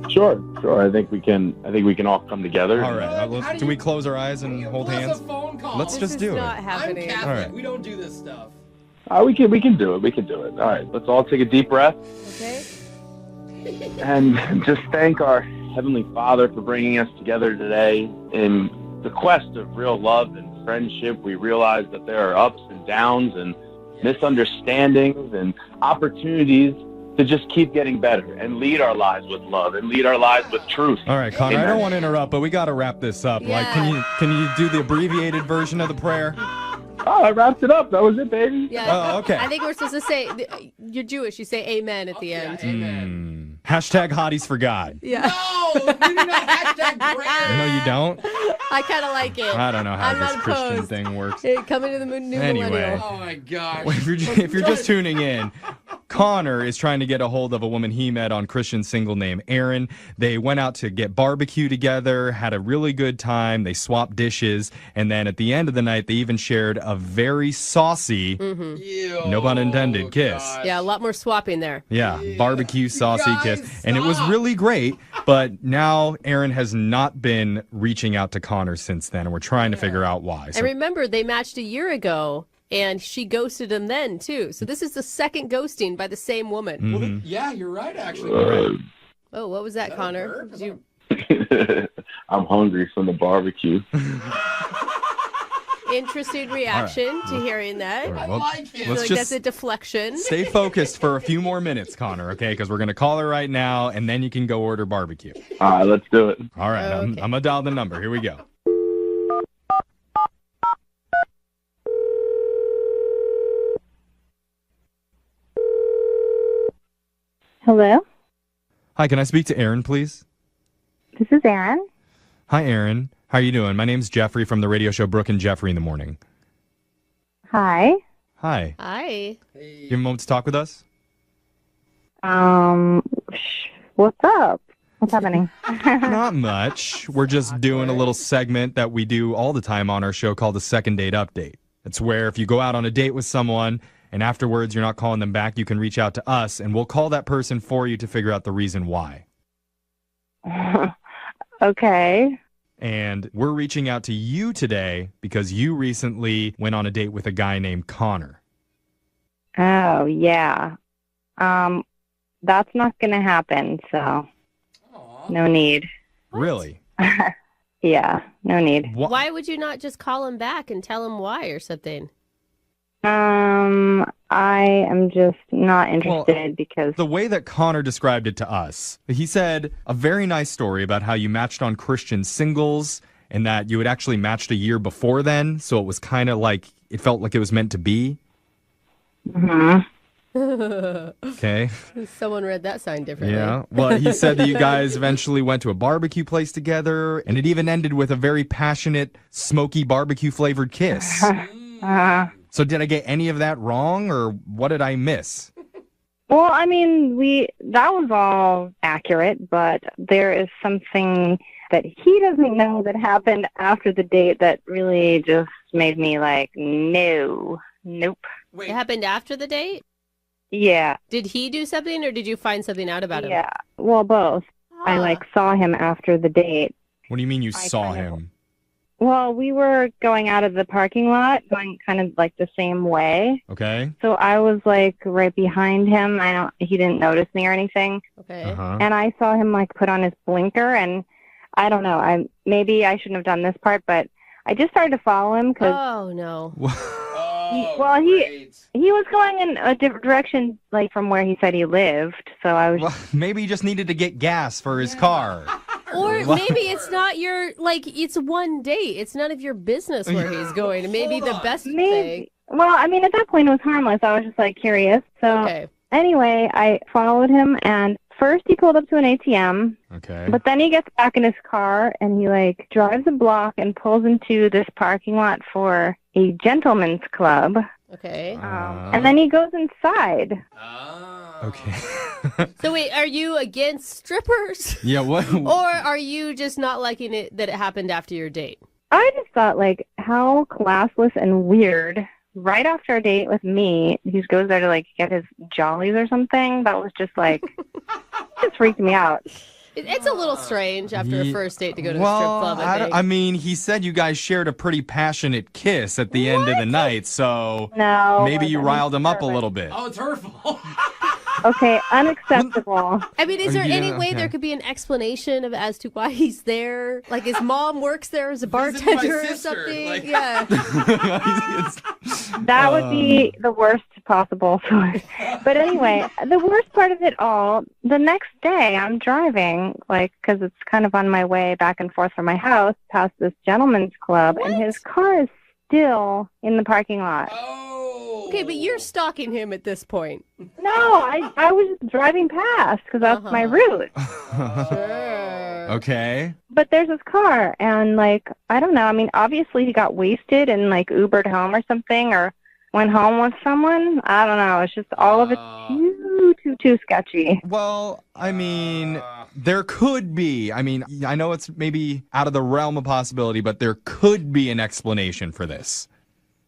Sure. I think we can all come together. All right. Can we close our eyes and hold Bless hands? a phone call. Let's This just is do not it. happening. I'm Catholic. All right. We don't do this stuff. We can do it. We can do it. All right. Let's all take a deep breath Okay. and just thank our Heavenly Father for bringing us together today in the quest of real love and friendship. We realize that there are ups and downs and misunderstandings and opportunities to just keep getting better and lead our lives with love and lead our lives with truth. All right, Connor, I Amen. don't want to interrupt, but we got to wrap this up. Like, can you do the abbreviated version of the prayer? Oh, I wrapped it up. That was it, baby. Yeah. Oh, okay. I think we're supposed to say, you're Jewish, you say amen at the end. Yeah, amen. Hashtag hotties for God. Yeah. No, we do not hashtag prayer. No, you don't? I kind of like it. I don't know how I'm this not Christian opposed. thing works. Hey, coming to the new Anyway. millennial. Oh my gosh. Well, if you're just tuning in, Connor is trying to get a hold of a woman he met on Christian single named Erin. They went out to get barbecue together, had a really good time. They swapped dishes, and then at the end of the night, they even shared a very saucy, Ew. no pun intended, kiss. Gosh. Yeah, a lot more swapping there. Yeah, barbecue saucy guys, kiss. And it was stop. really great, but now Erin has not been reaching out to Connor since then, and we're trying to figure out why. And So, remember, they matched a year ago, and she ghosted him then, too. So this is the second ghosting by the same woman. Well, yeah, you're right, actually. Oh, what was that, that a Connor? bird? Did you... I'm hungry from the barbecue. Interesting reaction to hearing that. all right, I well, like it. I feel let's like just that's a deflection. stay focused for a few more minutes, Connor, okay? Because we're going to call her right now, and then you can go order barbecue. All right, let's do it. All right, Okay. I'm going to dial the number. Here we go. Hello, Hi, can I speak to Erin, please? this is Aaron. Hi, Erin. How are you doing? My name's Jeffrey from the radio show Brooke and Jeffrey in the Morning. Hi. Hi. Hi. You have a moment to talk with us? What's up? What's happening? Not much. We're just doing a little segment that we do all the time on our show called the Second Date Update. It's where if you go out on a date with someone and afterwards you're not calling them back, you can reach out to us and we'll call that person for you to figure out the reason why. Okay. And we're reaching out to you today because you recently went on a date with a guy named Connor. Oh, yeah. That's not going to happen, so Aw. no need. Really? Yeah, no need. Why would you not just call him back and tell him why or something? I am just not interested because The way that Connor described it to us, he said a very nice story about how you matched on Christian singles and that you had actually matched a year before then. So it was kind of like, it felt like it was meant to be. Okay. Someone read that sign differently. Yeah. Well, he said that you guys eventually went to a barbecue place together and it even ended with a very passionate, smoky barbecue flavored kiss. So did I get any of that wrong or what did I miss? well, I mean, that was all accurate, but there is something that he doesn't know that happened after the date that really just made me like, no, nope. Wait, It happened after the date? Yeah, Did he do something, or did you find something out about him? yeah. Well, both. I Ah. saw him after the date. What do you mean you I saw kind of- him? Well, we were going out of the parking lot, going kind of like the same way. Okay. So I was like right behind him. He didn't notice me or anything. Okay. Uh-huh. And I saw him like put on his blinker, and I don't know. Maybe I shouldn't have done this part, but I just started to follow him because Oh, no. great. he was going in a different direction, like from where he said he lived. So I was. Well, maybe he just needed to get gas for his car. Or maybe it's not it's one date. It's none of your business where he's going. And maybe the best thing. Maybe. Well, I mean, at that point it was harmless. I was just like curious. So Okay. anyway, I followed him, and first he pulled up to an ATM. Okay. But then he gets back in his car and he like drives a block and pulls into this parking lot for a gentleman's club. Okay. And then he goes inside. Okay. So wait, are you against strippers? Yeah, what? Or are you just not liking it that it happened after your date? I just thought like how classless and weird. Right after a date with me, he goes there to like get his jollies or something. That was just like, just freaked me out. It's a little strange after a first date to go to a strip Well, club, I I, think. I mean, he said you guys shared a pretty passionate kiss at the end of the night, so No. maybe you I mean, riled him up a little bit. Oh, it's her fault. Okay, unacceptable. I mean, is there Yeah, any way okay. there could be an explanation as to why he's there? Like his mom works there as a Visiting my bartender or sister, something? like- Yeah. That would be the worst possible source. But anyway, the worst part of it all, the next day I'm driving, like, because it's kind of on my way back and forth from my house past this gentleman's club, and his car is still in the parking lot. Oh. Okay, but you're stalking him at this point. No, I was just driving past because that's my route. Sure. Okay. But there's his car, and, like, I don't know. I mean, obviously he got wasted and, like, Ubered home or something, or went home with someone. I don't know. It's just all of it too sketchy. Well, I mean, there could be. I mean, I know it's maybe out of the realm of possibility, but there could be an explanation for this.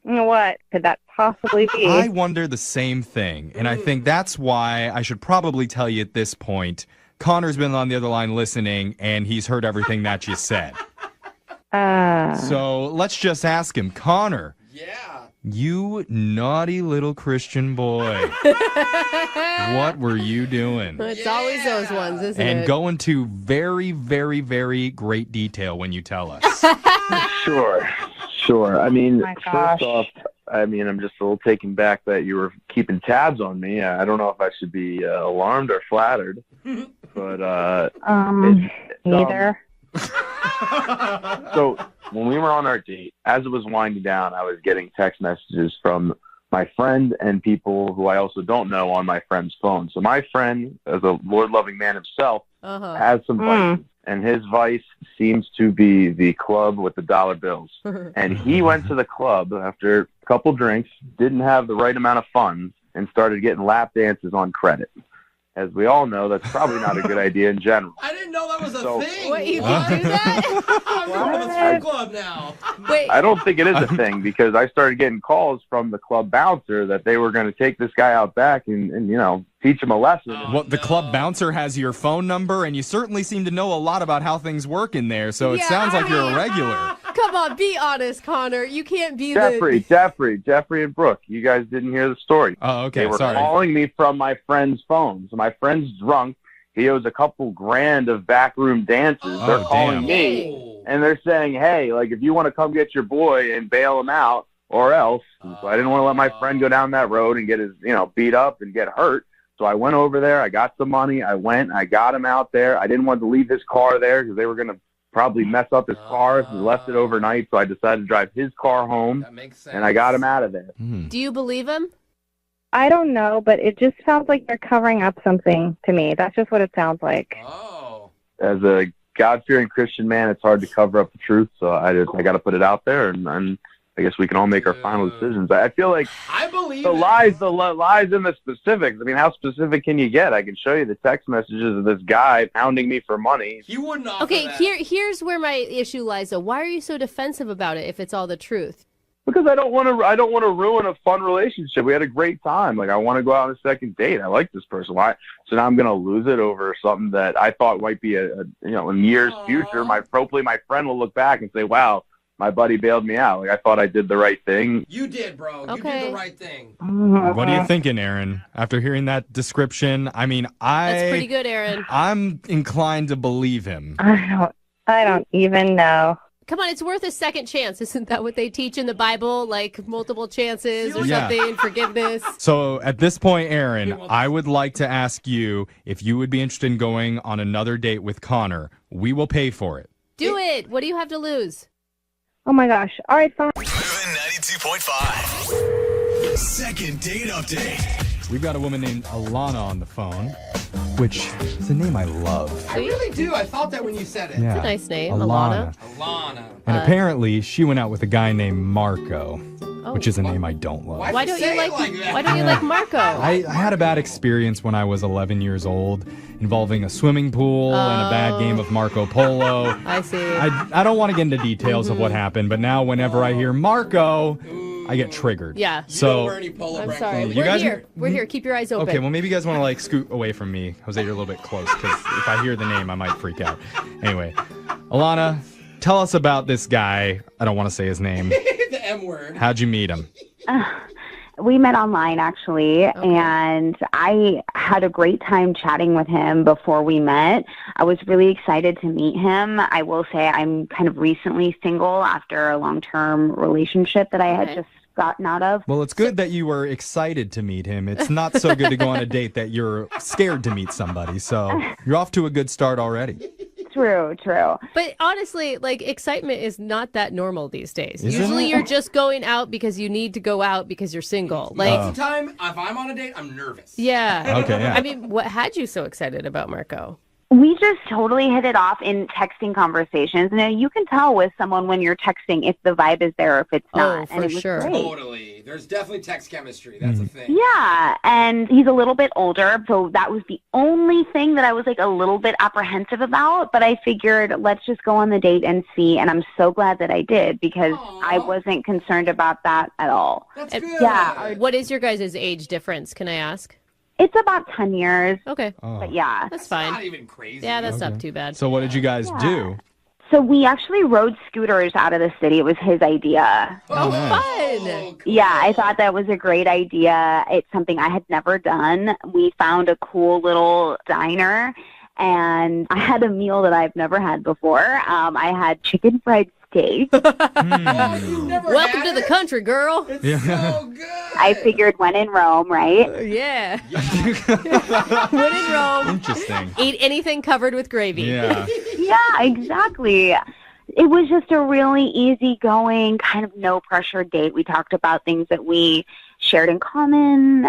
What could that possibly be? I wonder the same thing, and I think that's why I should probably tell you at this point. Connor's been on the other line listening, and he's heard everything that you said. So let's just ask him. Connor. Yeah. You naughty little Christian boy. What were you doing? It's always those ones, isn't And it? go into very, very, very great detail when you tell us. Sure. I mean, my gosh. first off, I mean, I'm just a little taken back that you were keeping tabs on me. I don't know if I should be alarmed or flattered, but neither. So when we were on our date, as it was winding down, I was getting text messages from my friend and people who I also don't know on my friend's phone. So my friend, as a Lord-loving man himself, has some vices, and his vice seems to be the club with the dollar bills. And he went to the club after a couple drinks, didn't have the right amount of funds, and started getting lap dances on credit. As we all know, that's probably not a good idea in general. I didn't know that was a So- thing. What, you can do that? I'm going to the strip club now. Wait, I don't think it is a thing because I started getting calls from the club bouncer that they were going to take this guy out back and you know, teach him a lesson. What, the club bouncer has your phone number, and you certainly seem to know a lot about how things work in there, so it Yeah, sounds like I you're a mean- regular. come on, be honest, Connor. You can't be Jeffrey and Brooke, you guys didn't hear the story. Oh, okay, They were sorry. calling me from my friend's phone. So my friend's drunk. He owes a couple grand of backroom dances. They're calling damn. me, and they're saying, hey, like, if you want to come get your boy and bail him out or else. So I didn't want to let my friend go down that road and get his, you know, beat up and get hurt. So I went over there. I got some money. I went. I got him out there. I didn't want to leave his car there because they were going to probably mess up his car if he left it overnight. So I decided to drive his car home, That makes sense. and I got him out of there. Do you believe him? I don't know, but it just sounds like they're covering up something to me. That's just what it sounds like. Oh. As a God-fearing Christian man, it's hard to cover up the truth. So I got to put it out there, and I guess we can all make our final decisions. I feel like I believe the lies in the specifics. I mean, how specific can you get? I can show you the text messages of this guy pounding me for money. He wouldn't offer Okay, that. here's where my issue lies, though. Why are you so defensive about it if it's all the truth? Because I don't want to ruin a fun relationship. We had a great time. Like, I want to go out on a second date. I like this person. Why? So now I'm going to lose it over something that I thought might be in years future. Hopefully my friend will look back and say, "Wow, my buddy bailed me out. Like, I thought I did the right thing." You did, bro. You did the right thing. What are you thinking, Aaron? After hearing that description, I mean, That's pretty good, Aaron. I'm inclined to believe him. I don't even know. Come on, it's worth a second chance. Isn't that what they teach in the Bible? Like multiple chances or Yeah. something, forgiveness? So at this point, Aaron, I would like to ask you if you would be interested in going on another date with Connor. We will pay for it. Do it. What do you have to lose? Oh my gosh. All right, fine. Moving 92.5. Second date update. We've got a woman named Alana on the phone, which is a name I love. I really do. I thought that when you said it. Yeah. It's a nice name, Alana. Alana. And apparently, she went out with a guy named Marco, Oh. which is a name I don't love. Why don't you say it like that? Why don't you like Marco? I had a bad experience when I was 11 years old involving a swimming pool and a bad game of Marco Polo. I see. I don't want to get into details of what happened, but now whenever I hear Marco, I get triggered. Yeah. You don't So, wear any polo I'm brand sorry. clothing. You We're guys here. We're here. Keep your eyes open. okay, well, maybe you guys want to like scoot away from me. Jose, you're a little bit close because if I hear the name, I might freak out. Anyway, Alana, tell us about this guy. I don't want to say his name. The M word. How'd you meet him? We met online, actually, and I had a great time chatting with him before we met. I was really excited to meet him. I will say I'm kind of recently single after a long-term relationship that I had just gotten out of. Well, it's good that you were excited to meet him. It's not so good to go on a date that you're scared to meet somebody. So you're off to a good start already. True. But honestly, like, excitement is not that normal these days. Isn't Usually it? you're just going out because you need to go out because you're single. Like, Most of the time, if I'm on a date, I'm nervous. yeah. Okay, yeah. I mean, what had you so excited about Marco? We just totally hit it off in texting conversations. Now, you can tell with someone when you're texting if the vibe is there or if it's not. for and it was sure. great. Totally. There's definitely text chemistry. That's a thing. Yeah, and he's a little bit older, so that was the only thing that I was like a little bit apprehensive about, but I figured let's just go on the date and see, and I'm so glad that I did because I wasn't concerned about that at all. That's And- good. Yeah. What is your guys' age difference? Can I ask? It's about 10 years, Okay. but yeah. That's Not fine. even crazy. Yeah, that's not too bad. So what did you guys do? So we actually rode scooters out of the city. It was his idea. Oh, nice. fun. Oh, cool. Yeah, I thought that was a great idea. It's something I had never done. We found a cool little diner, and I had a meal that I've never had before. I had chicken fried steak. Oh, you've never Welcome had to the it? country, girl. It's Yeah. so good. I figured when in Rome, right? Yeah. When in Rome, Interesting. eat anything covered with gravy. Yeah. Yeah, exactly. It was just a really easygoing, kind of no pressure date. We talked about things that we shared in common.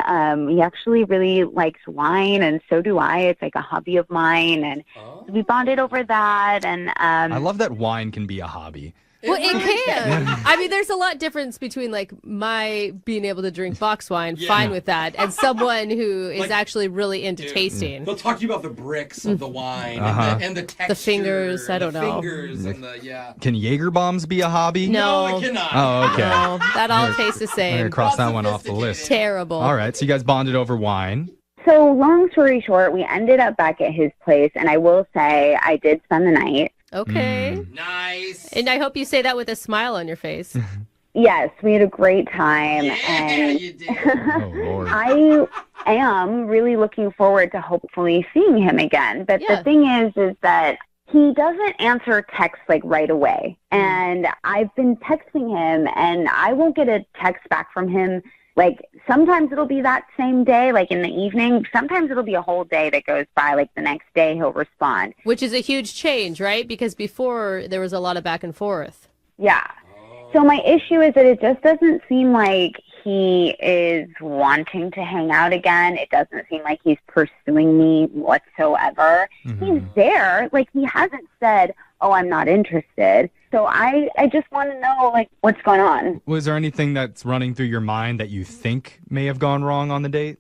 He actually really likes wine, and so do I. It's like a hobby of mine, and we bonded over that. And I love that wine can be a hobby. Well, it can. I mean, there's a lot difference between like my being able to drink box wine, fine with that, and someone who is Like- actually really into tasting. They'll talk to you about the bricks of the wine and the texture. The fingers, I don't the know. Fingers and the, yeah. Can Jaeger bombs be a hobby? No. I cannot. Oh, okay. No, that all tastes the I'm going same. to cross that one off the list. Terrible. All right, so you guys bonded over wine. so long story short, we ended up back at his place, and I will say I did spend the night. Okay. Nice. And I hope you say that with a smile on your face. Yes, we had a great time. Yeah, and you did. Oh, Lord. I am really looking forward to hopefully seeing him again. But Yeah. the thing is that he doesn't answer texts like right away. And I've been texting him, and I won't get a text back from him. Like, sometimes it'll be that same day, like in the evening. Sometimes it'll be a whole day that goes by, like the next day he'll respond. Which is a huge change, right? Because before there was a lot of back and forth. Yeah. So my issue is that it just doesn't seem like he is wanting to hang out again. It doesn't seem like he's pursuing me whatsoever. He's there. Like, he hasn't said, oh, I'm not interested. So I just want to know, like, what's going on. Was there anything that's running through your mind that you think may have gone wrong on the date?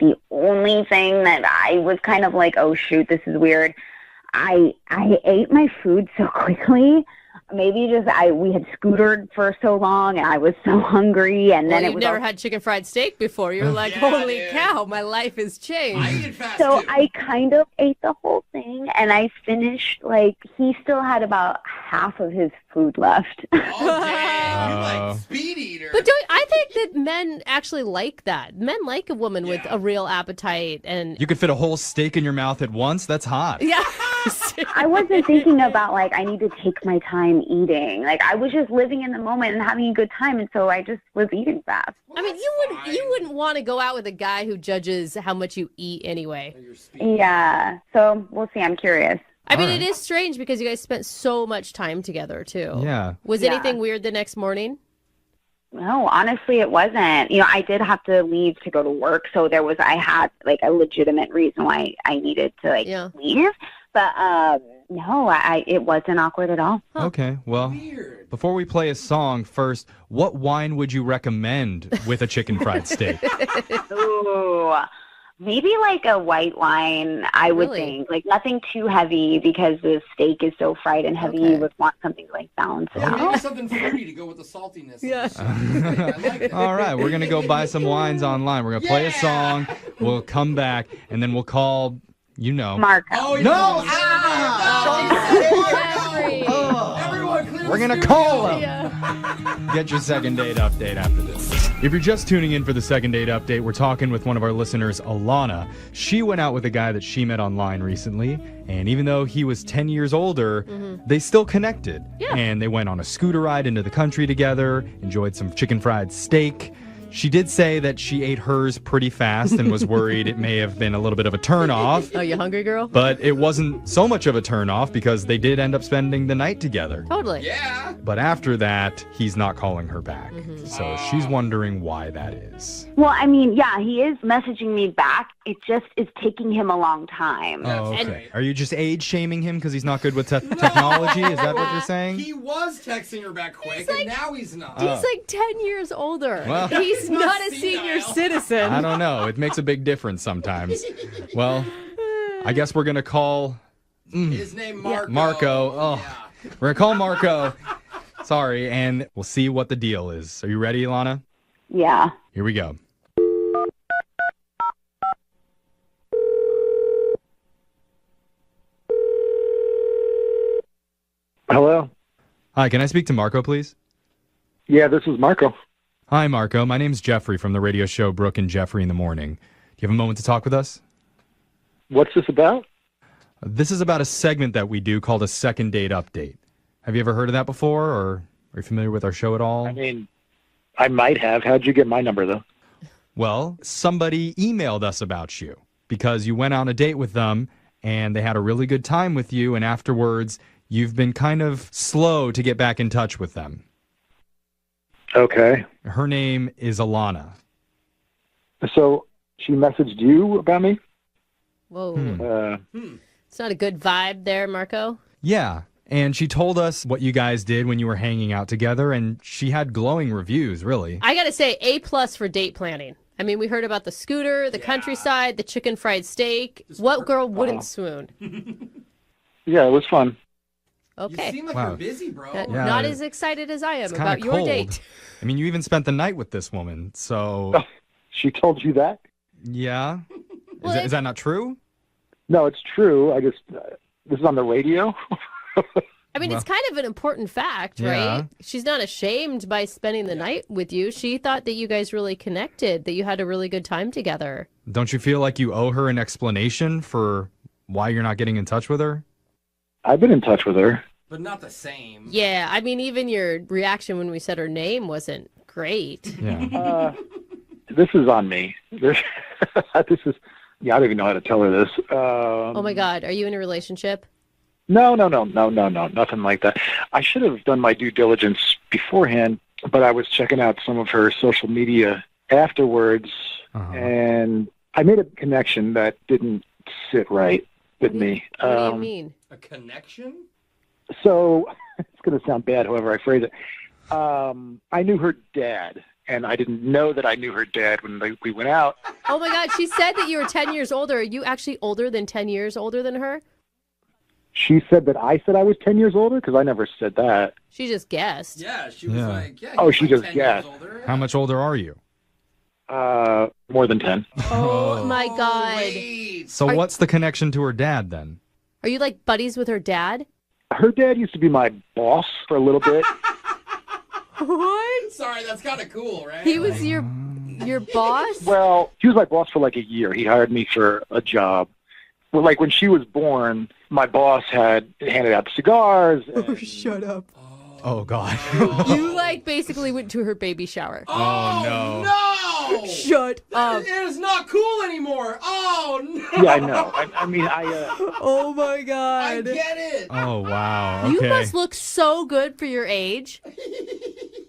The only thing that I was kind of like, oh, shoot, this is weird. I ate my food so quickly. Maybe just we had scootered for so long and I was so hungry, and then you've it was never had chicken fried steak before. You're like, holy cow, my life has changed. I eat fast so too. I kind of ate the whole thing, and I finished, like, he still had about half of his food left. Oh, dang. You're like speed eater. But I think that men actually like that. Men like a woman with a real appetite. And You could fit a whole steak in your mouth at once? That's hot. yeah. I wasn't thinking about, like, I need to take my time eating. Like, I was just living in the moment and having a good time, and so I just was eating fast. I mean, you wouldn't want to go out with a guy who judges how much you eat anyway. Yeah, so we'll see. I'm curious. I mean, it is strange because you guys spent so much time together, too. Yeah. Was anything weird the next morning? No, honestly, it wasn't. You know, I did have to leave to go to work, so I had, like, a legitimate reason why I needed to, like, leave. But, no, it wasn't awkward at all. Okay, well, before we play a song, first, what wine would you recommend with a chicken fried steak? Ooh, maybe like a white wine, I would think. Like, nothing too heavy because the steak is so fried and heavy. You would want something to, like, balance it out. Maybe something fruity to go with the saltiness. Yeah. All right, we're going to go buy some wines online. We're going to play a song. We'll come back, and then we'll call, Marco. Oh, No! We're going to call him. Get your second date update after this. If you're just tuning in for the second date update, we're talking with one of our listeners, Alana. She went out with a guy that she met online recently, and even though he was 10 years older, they still connected. Yeah. And they went on a scooter ride into the country together, enjoyed some chicken fried steak. She did say that she ate hers pretty fast and was worried it may have been a little bit of a turnoff. Oh, you hungry, girl? But it wasn't so much of a turnoff because they did end up spending the night together. Totally. Yeah. But after that, he's not calling her back. So she's wondering why that is. Well, I mean, yeah, he is messaging me back. It just is taking him a long time. Oh, okay. Are you just age shaming him because he's not good with technology? Is that what you're saying? He was texting her back quick, and now he's not. He's like 10 years older. Well- He's not a senior citizen. I don't know. It makes a big difference sometimes. Well, I guess we're going to call His name Marco. Marco. Oh, we're going to call Marco. Sorry, and we'll see what the deal is. Are you ready, Ilana? Yeah. Here we go. Hello? Hi, can I speak to Marco, please? Yeah, this is Marco. Hi, Marco. My name's Jeffrey from the radio show Brooke and Jeffrey in the Morning. Do you have a moment to talk with us? What's this about? This is about a segment that we do called a second date update. Have you ever heard of that before, or are you familiar with our show at all? I mean, I might have. How'd you get my number, though? Well, somebody emailed us about you because you went on a date with them and they had a really good time with you, and afterwards you've been kind of slow to get back in touch with them. Okay. Her name is Alana. So she messaged you about me? Whoa. It's not a good vibe there, Marco. Yeah, and she told us what you guys did when you were hanging out together, and she had glowing reviews, really. I got to say, A+ for date planning. I mean, we heard about the scooter, the countryside, the chicken fried steak. What girl wouldn't swoon? Yeah, it was fun. Okay. You seem like you're busy, bro. Not as excited as I am It's about kinda your cold. date. I mean, you even spent the night with this woman, so... Oh, she told you that? Yeah? Well, Is that not true? No, it's true. I just, this is on the radio? I mean, it's kind of an important fact, Yeah. right? She's not ashamed by spending the night with you. She thought that you guys really connected, that you had a really good time together. Don't you feel like you owe her an explanation for why you're not getting in touch with her? I've been in touch with her. But not the same. Yeah, I mean, even your reaction when we said her name wasn't great. Yeah. This is on me. This is, I don't even know how to tell her this. Oh my God, are you in a relationship? No, nothing like that. I should have done my due diligence beforehand, but I was checking out some of her social media afterwards, and I made a connection that didn't sit right with me. What do you mean? A connection? So it's going to sound bad, however I phrase it. I knew her dad, and I didn't know that I knew her dad when we went out. Oh my God, she said that you were 10 years older. Are you actually older than 10 years older than her? She said that I said I was 10 years older? Because I never said that. She just guessed. Yeah, she was like, yeah. Oh, she like just 10 years guessed. older. How much older are you? More than 10. Oh my God. Wait. So what's the connection to her dad then? Are you like buddies with her dad? Her dad used to be my boss for a little bit. What? Sorry, that's kind of cool, right? He was your boss? Well, he was my boss for like a year. He hired me for a job. Well, like when she was born, my boss had handed out cigars. And... Shut up. Oh, God. You like basically went to her baby shower. Oh, no. Shut up. It is not cool anymore. Oh, no. Yeah, I know. Oh, my God. I get it. Oh, wow. Okay. You must look so good for your age.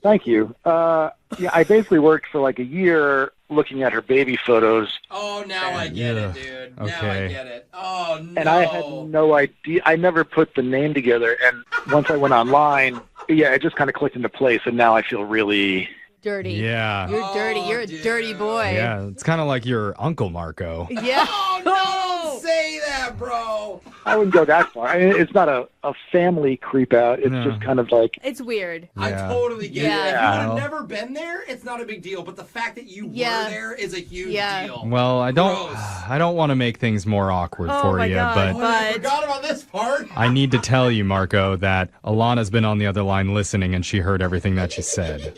Thank you. Yeah, I basically worked for like a year looking at her baby photos. Oh, now I get it, dude. Now I get it. Oh, no. And I had no idea. I never put the name together. And once I went online, yeah, it just kind of clicked into place. And now I feel really... Dirty. Yeah. You're dirty. You're a dirty boy. Yeah, it's kind of like your Uncle Marco. Yeah. Oh, no, don't say that, bro. I wouldn't go that far. I mean, it's not a family creep out. It's just kind of like... It's weird. I totally get it. If you would Yeah. have never been there, it's not a big deal. But the fact that you were there is a huge deal. Well, I don't want to make things more awkward for you, but I forgot about this part. I need to tell you, Marco, that Alana's been on the other line listening, and she heard everything that you said.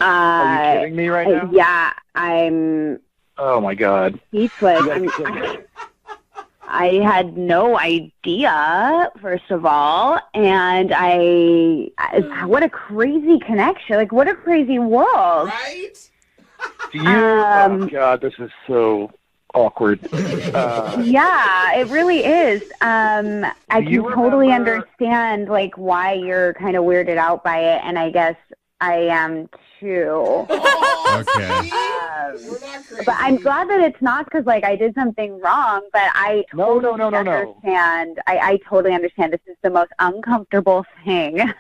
Are you kidding me right now? Yeah, I'm Oh, my God. speechless. I had no idea, first of all, and what a crazy connection. Like, what a crazy world. Right? Do you... oh, God, this is so awkward. Yeah, it really is. I can totally understand, like, why you're kind of weirded out by it, and I guess I am too. Okay. But I'm glad that it's not because, like, I did something wrong, but I totally understand. I totally understand. This is the most uncomfortable thing.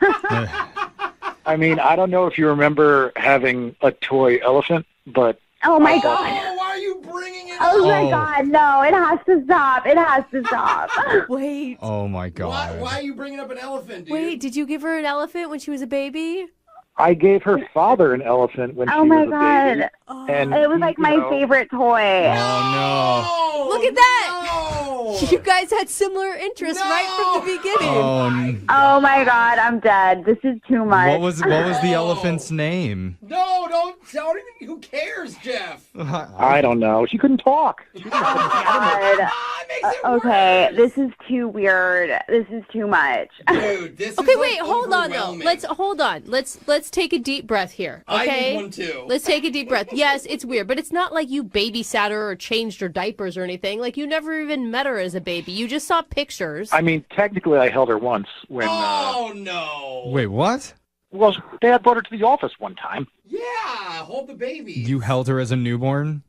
I mean, I don't know if you remember having a toy elephant, but... Oh, my God. Why are you bringing it Oh, up? my God, no. It has to stop. It has to stop. Wait. Oh, my God. Why are you bringing up an elephant, dude? Wait, did you give her an elephant when she was a baby? I gave her father an elephant when she was a baby. And it was like my favorite toy. Oh, Look at that! You guys had similar interests right from the beginning. Oh my God, I'm dead. This is too much. What was the elephant's name? No, don't even. Who cares, Jeff? I don't know. She couldn't talk. God. Okay, this is too weird. This is too much. Dude, this Okay, is wait, hold on though. Let's take a deep breath here. Okay? I need one too. Let's take a deep breath. Yes, it's weird, but it's not like you babysat her or changed her diapers or anything. Like you never even met her as a baby. You just saw pictures. I mean, technically, I held her once when. Oh no! Wait, what? Well, Dad brought her to the office one time. Yeah, hold the baby. You held her as a newborn?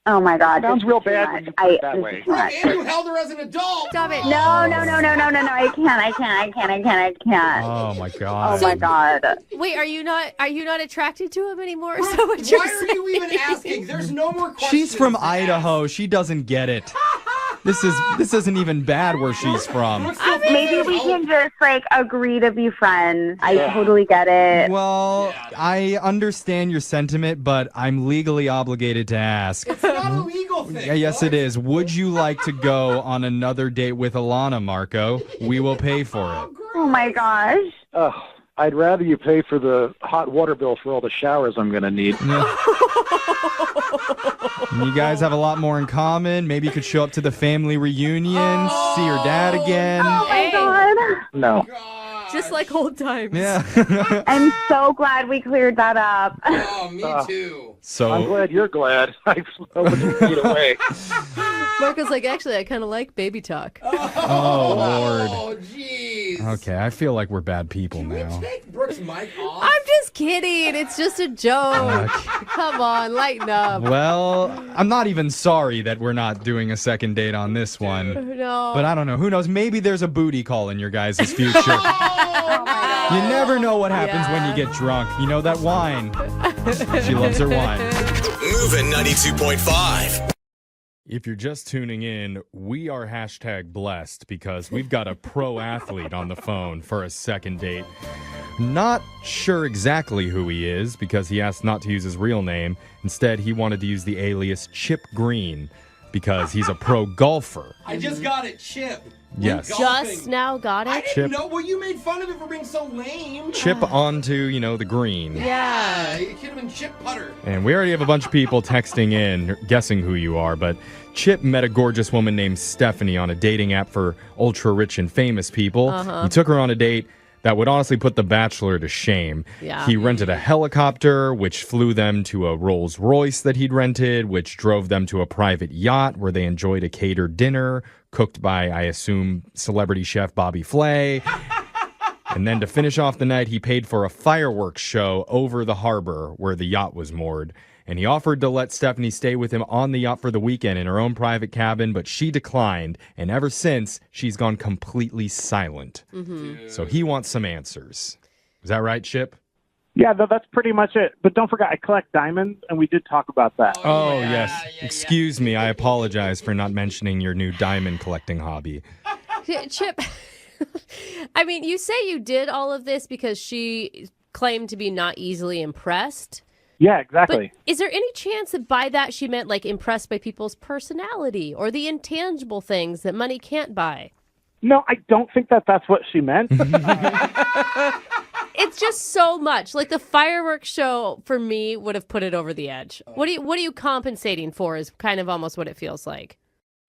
Oh my God. Sounds real bad when you put it that way. And you held her as an adult. Stop it. No. I can't. Oh my God. Oh my God. Wait, are you not attracted to him anymore? Is that what you're Why are you even asking? There's no more questions. She's from to ask. Idaho. She doesn't get it. This isn't even bad where she's from. Maybe we can just like agree to be friends. I totally get it. Well, I understand your sentiment, but I'm legally obligated to ask. It's not a legal thing. Yeah, yes, it is. Would you like to go on another date with Alana, Marco? We will pay for it. Oh my gosh. I'd rather you pay for the hot water bill for all the showers I'm going to need. You guys have a lot more in common. Maybe you could show up to the family reunion, see your dad again. Oh my God. No. Just like old times. Yeah. I'm so glad we cleared that up. Oh, me too. So I'm glad you're glad. I was feet away. Marco's like, actually, I kind of like baby talk. Oh, Lord. Oh, jeez. Okay, I feel like we're bad people now. Take Brooke's mic off. I'm just just kidding. It's just a joke. Come on, lighten up. Well, I'm not even sorry that we're not doing a second date on this one. No. But I don't know. Who knows? Maybe there's a booty call in your guys' future. You never know what happens when you get drunk. You know that wine. She loves her wine. Moving 92.5. If you're just tuning in, we are #blessed because we've got a pro athlete on the phone for a second date. Not sure exactly who he is because he asked not to use his real name. Instead, he wanted to use the alias Chip Green because he's a pro golfer. I just got it, Chip. Yes. Just now got it? I didn't know. Well, you made fun of it for being so lame. Chip onto, the green. Yeah. It could have been Chip Putter. And we already have a bunch of people texting in, guessing who you are, but Chip met a gorgeous woman named Stephanie on a dating app for ultra-rich and famous people. He took her on a date that would honestly put The Bachelor to shame. Yeah. He rented a helicopter, which flew them to a Rolls Royce that he'd rented, which drove them to a private yacht where they enjoyed a catered dinner, cooked by, I assume, celebrity chef Bobby Flay. And then to finish off the night, he paid for a fireworks show over the harbor where the yacht was moored. And he offered to let Stephanie stay with him on the yacht for the weekend in her own private cabin, but she declined. And ever since, she's gone completely silent. So he wants some answers. Is that right, Chip? Yeah, that's pretty much it. But don't forget, I collect diamonds, and we did talk about that. Oh, yes. Excuse me. I apologize for not mentioning your new diamond collecting hobby. Chip, I mean, you say you did all of this because she claimed to be not easily impressed. Yeah, exactly. But is there any chance that by that she meant like impressed by people's personality or the intangible things that money can't buy? No, I don't think that's what she meant. It's just so much. Like the fireworks show for me would have put it over the edge. What are you compensating for is kind of almost what it feels like.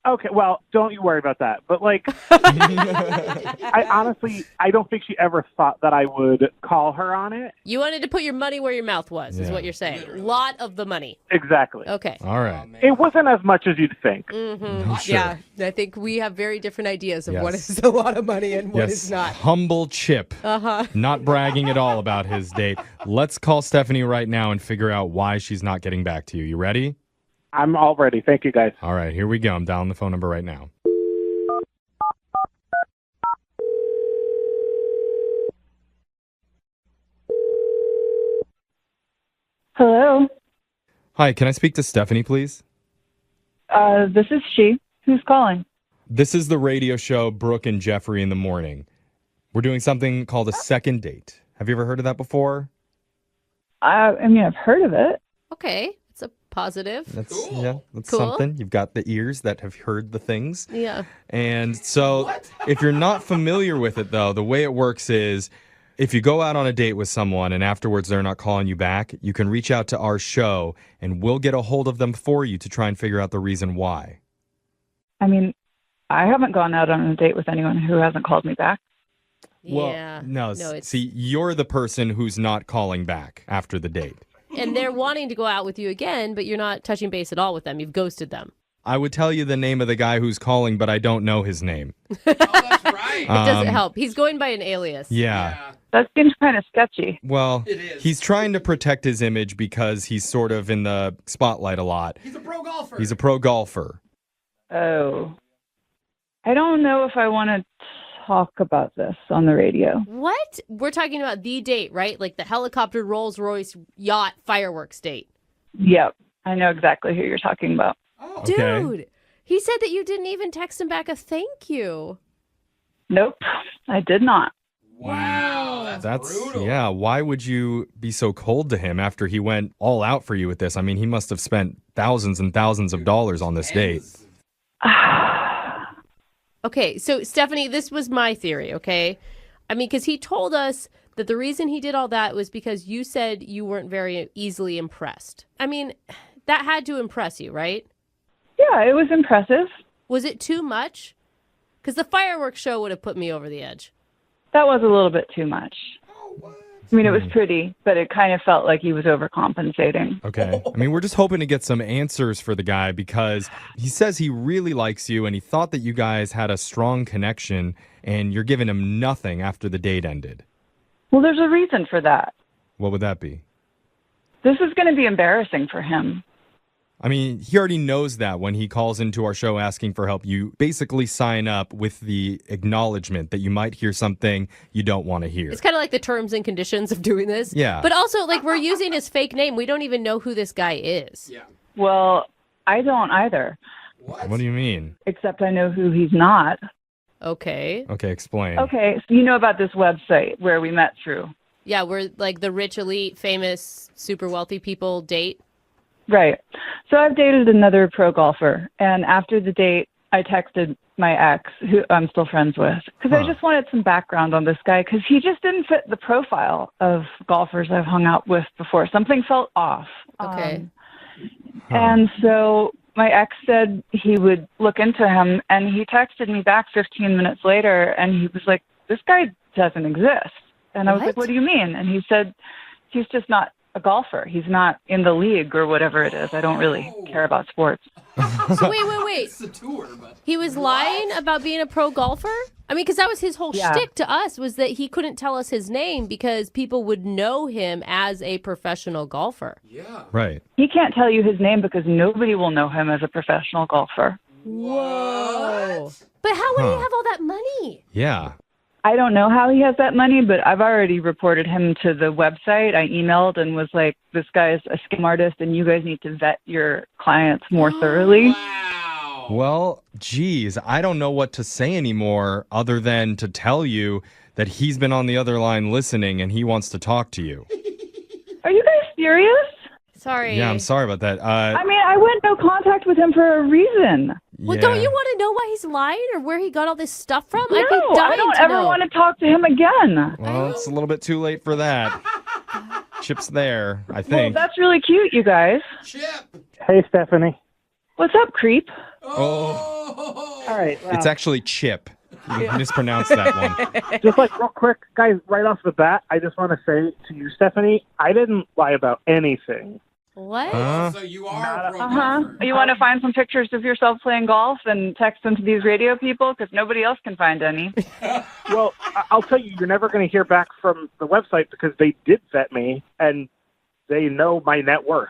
Okay, well, don't you worry about that. But, I don't think she ever thought that I would call her on it. You wanted to put your money where your mouth was, is what you're saying. A lot of the money. Exactly. Okay. All right. It wasn't as much as you'd think. Mm-hmm. Sure. Yeah, I think we have very different ideas of what is a lot of money and what is not. Humble Chip. Not bragging at all about his date. Let's call Stephanie right now and figure out why she's not getting back to you. You ready? I'm all ready. Thank you, guys. All right, here we go. I'm dialing the phone number right now. Hello. Hi, can I speak to Stephanie, please? This is she. Who's calling? This is the radio show Brooke and Jeffrey in the Morning. We're doing something called a second date. Have you ever heard of that before? I mean, I've heard of it. Okay, it's a positive. That's Cool. something. You've got the ears that have heard the things. Yeah. And so if you're not familiar with it, though, the way it works is if you go out on a date with someone and afterwards they're not calling you back, you can reach out to our show and we'll get a hold of them for you to try and figure out the reason why. I mean, I haven't gone out on a date with anyone who hasn't called me back. Yeah. Well, No, it's... see, you're the person who's not calling back after the date. And they're wanting to go out with you again, but you're not touching base at all with them. You've ghosted them. I would tell you the name of the guy who's calling, but I don't know his name. That's right. It doesn't help. He's going by an alias. Yeah. That seems kind of sketchy. Well, he's trying to protect his image because he's sort of in the spotlight a lot. He's a pro golfer. He's a pro golfer. Oh. I don't know if I want to talk about this on the radio. What? We're talking about the date, right? Like the helicopter Rolls Royce yacht fireworks date. Yep. I know exactly who you're talking about. Oh, dude. He said that you didn't even text him back a thank you. Nope. I did not. Wow. That's brutal. Yeah. Why would you be so cold to him after he went all out for you with this? I mean, he must have spent thousands and thousands of dollars on this date. Okay, so Stephanie, this was my theory, okay? I mean, because he told us that the reason he did all that was because you said you weren't very easily impressed. I mean, that had to impress you, right? Yeah, it was impressive. Was it too much? Because the fireworks show would have put me over the edge. That was a little bit too much. I mean, it was pretty, but it kind of felt like he was overcompensating. Okay. I mean, we're just hoping to get some answers for the guy because he says he really likes you and he thought that you guys had a strong connection and you're giving him nothing after the date ended. Well, there's a reason for that. What would that be? This is going to be embarrassing for him. I mean, he already knows that when he calls into our show asking for help. You basically sign up with the acknowledgement that you might hear something you don't want to hear. It's kind of like the terms and conditions of doing this. Yeah. But also, like, we're using his fake name. We don't even know who this guy is. Yeah. Well, I don't either, What do you mean? except I know who he's not. Okay. Okay, explain. Okay, so you know about this website where we met through. Yeah, where, like, the rich, elite, famous, super wealthy people date. Right. So I've dated another pro golfer, and after the date, I texted my ex, who I'm still friends with, because I just wanted some background on this guy, because he just didn't fit the profile of golfers I've hung out with before. Something felt off. Okay. And so my ex said he would look into him, and he texted me back 15 minutes later, and he was like, this guy doesn't exist. And I was like, what do you mean? And he said, he's just not a golfer. He's not in the league or whatever it is. I don't really care about sports. So wait. It's a tour, but... He was lying about being a pro golfer? I mean, because that was his whole shtick to us, was that he couldn't tell us his name because people would know him as a professional golfer. Yeah. Right. He can't tell you his name because nobody will know him as a professional golfer. Whoa. But how would he have all that money? Yeah. I don't know how he has that money, but I've already reported him to the website. I emailed and was like, this guy's a scam artist and you guys need to vet your clients more thoroughly. Well, geez, I don't know what to say anymore other than to tell you that he's been on the other line listening and he wants to talk to you. Are you guys serious? Sorry. Yeah, I'm sorry about that. I mean, I went no contact with him for a reason. Well, don't you want to know why he's lying or where he got all this stuff from? No, I'd be dying I don't to ever know. want to talk to him again. Well, it's a little bit too late for that. Chip's there, I Well, think. that's really cute, you guys. Chip. Hey, Stephanie. What's up, creep? Oh. All right. It's actually Chip. You mispronounced that one. Just like real quick, guys, right off the bat, I just want to say to you, Stephanie, I didn't lie about anything. What? So you are a pro Uh-huh. golfer. You want to find some pictures of yourself playing golf and text them to these radio people? Because nobody else can find any. Well, I'll tell you, you're never going to hear back from the website because they did vet me and they know my net worth.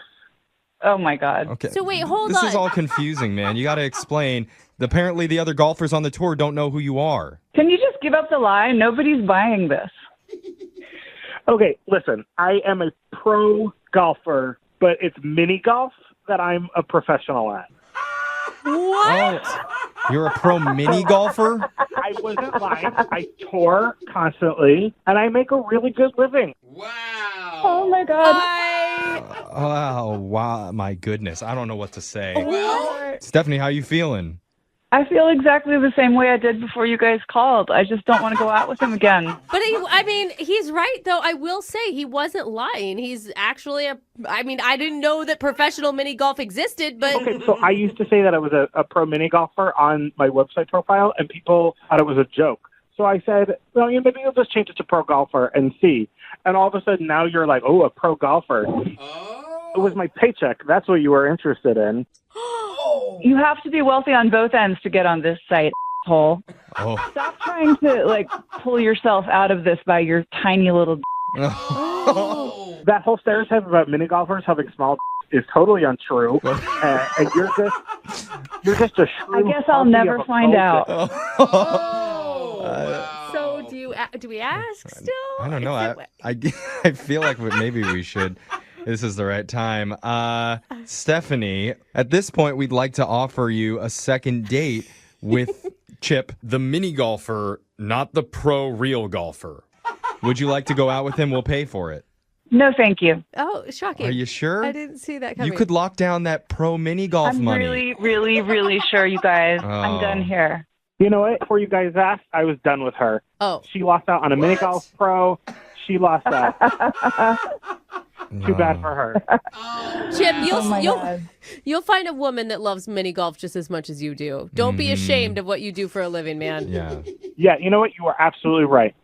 Oh, my God. Okay. So wait, hold this on. This is all confusing, man. You got to explain. Apparently, the other golfers on the tour don't know who you are. Can you just give up the lie? Nobody's buying this. Okay, listen, I am a pro golfer, but it's mini golf that I'm a professional at. What? Oh, you're a pro mini golfer? I wasn't lying. I tour constantly, and I make a really good living. Wow. Oh, my God. Oh, wow. My goodness. I don't know what to say. Well, Stephanie, how you feeling? I feel exactly the same way I did before you guys called. I just don't want to go out with him again. But he's right, though. I will say he wasn't lying. He's actually I didn't know that professional mini golf existed, but... Okay, so I used to say that I was a pro mini golfer on my website profile, and people thought it was a joke. So I said, well, maybe you'll just change it to pro golfer and see. And all of a sudden now you're like, oh, a pro golfer. It was my paycheck. That's what you were interested in. You have to be wealthy on both ends to get on this site, asshole. Oh. Stop trying to, pull yourself out of this by your tiny little... That whole stereotype about mini golfers having small is totally untrue. And you're just a shrew. I guess I'll never find out. So do we ask still? I don't know. I feel like maybe we should. This is the right time. Stephanie, at this point, we'd like to offer you a second date with Chip, the mini golfer, not the pro real golfer. Would you like to go out with him? We'll pay for it. No, thank you. Oh, shocking. Are you sure? I didn't see that coming. You could lock down that pro mini golf I'm money. really, really, really sure, you guys. I'm done here. You know what? Before you guys asked, I was done with her. Oh. She lost out on a mini golf pro. She lost out. Too bad for her. Chip, God. you'll find a woman that loves mini golf just as much as you do. Don't be ashamed of what you do for a living, man. Yeah. Yeah, you know what? You are absolutely right.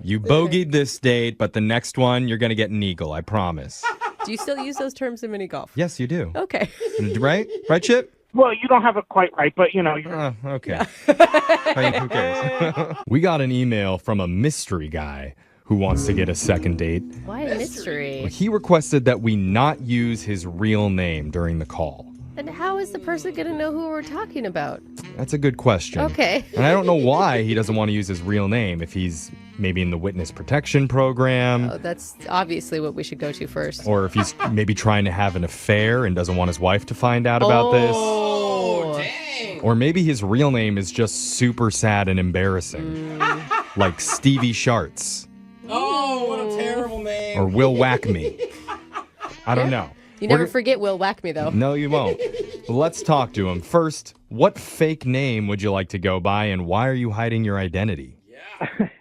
You bogeyed this date, but the next one, you're going to get an eagle, I promise. Do you still use those terms in mini golf? Yes, you do. Okay. Right? Right, Chip? Well, you don't have it quite right, but, You're... Okay. I mean, who cares? We got an email from a mystery guy who wants to get a second date. Why a mystery? He requested that we not use his real name during the call. And how is the person going to know who we're talking about? That's a good question. Okay. And I don't know why he doesn't want to use his real name if he's maybe in the witness protection program. Oh, that's obviously what we should go to first. Or if he's maybe trying to have an affair and doesn't want his wife to find out about this. Oh, dang. Or maybe his real name is just super sad and embarrassing. Like Stevie Sharts. Oh, what a terrible name. Or Will Whack Me. I don't know. You never forget Will Whack Me, though. No, you won't. Let's talk to him. First, what fake name would you like to go by, and why are you hiding your identity?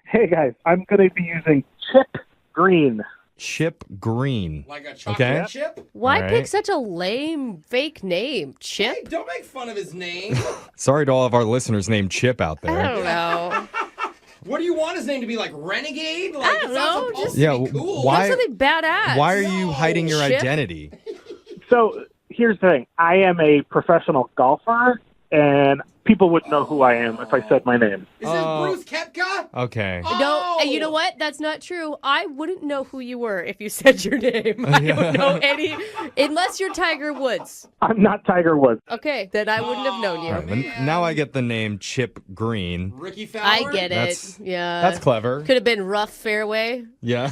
Hey, guys, I'm going to be using Chip Green. Chip Green. Like a chocolate Okay. chip? Why All pick right. such a lame fake name? Chip? Hey, don't make fun of his name. Sorry to all of our listeners named Chip out there. I don't know. What do you want his name to be, like Renegade? Like, I don't it's not know, supposed just- to Yeah, be cool. why- That's something badass. Why are you hiding your Chip? identity? So here's the thing. I am a professional golfer, and people would know who I am if I said my name. Is this Bruce Kepka? Okay. No, and you know what? That's not true. I wouldn't know who you were if you said your name. I don't know any, unless you're Tiger Woods. I'm not Tiger Woods. Okay, then I wouldn't have known you. All right, but now I get the name Chip Green. Ricky Fowler? I get it. That's- Yeah. That's clever. Could have been rough fairway. Yeah.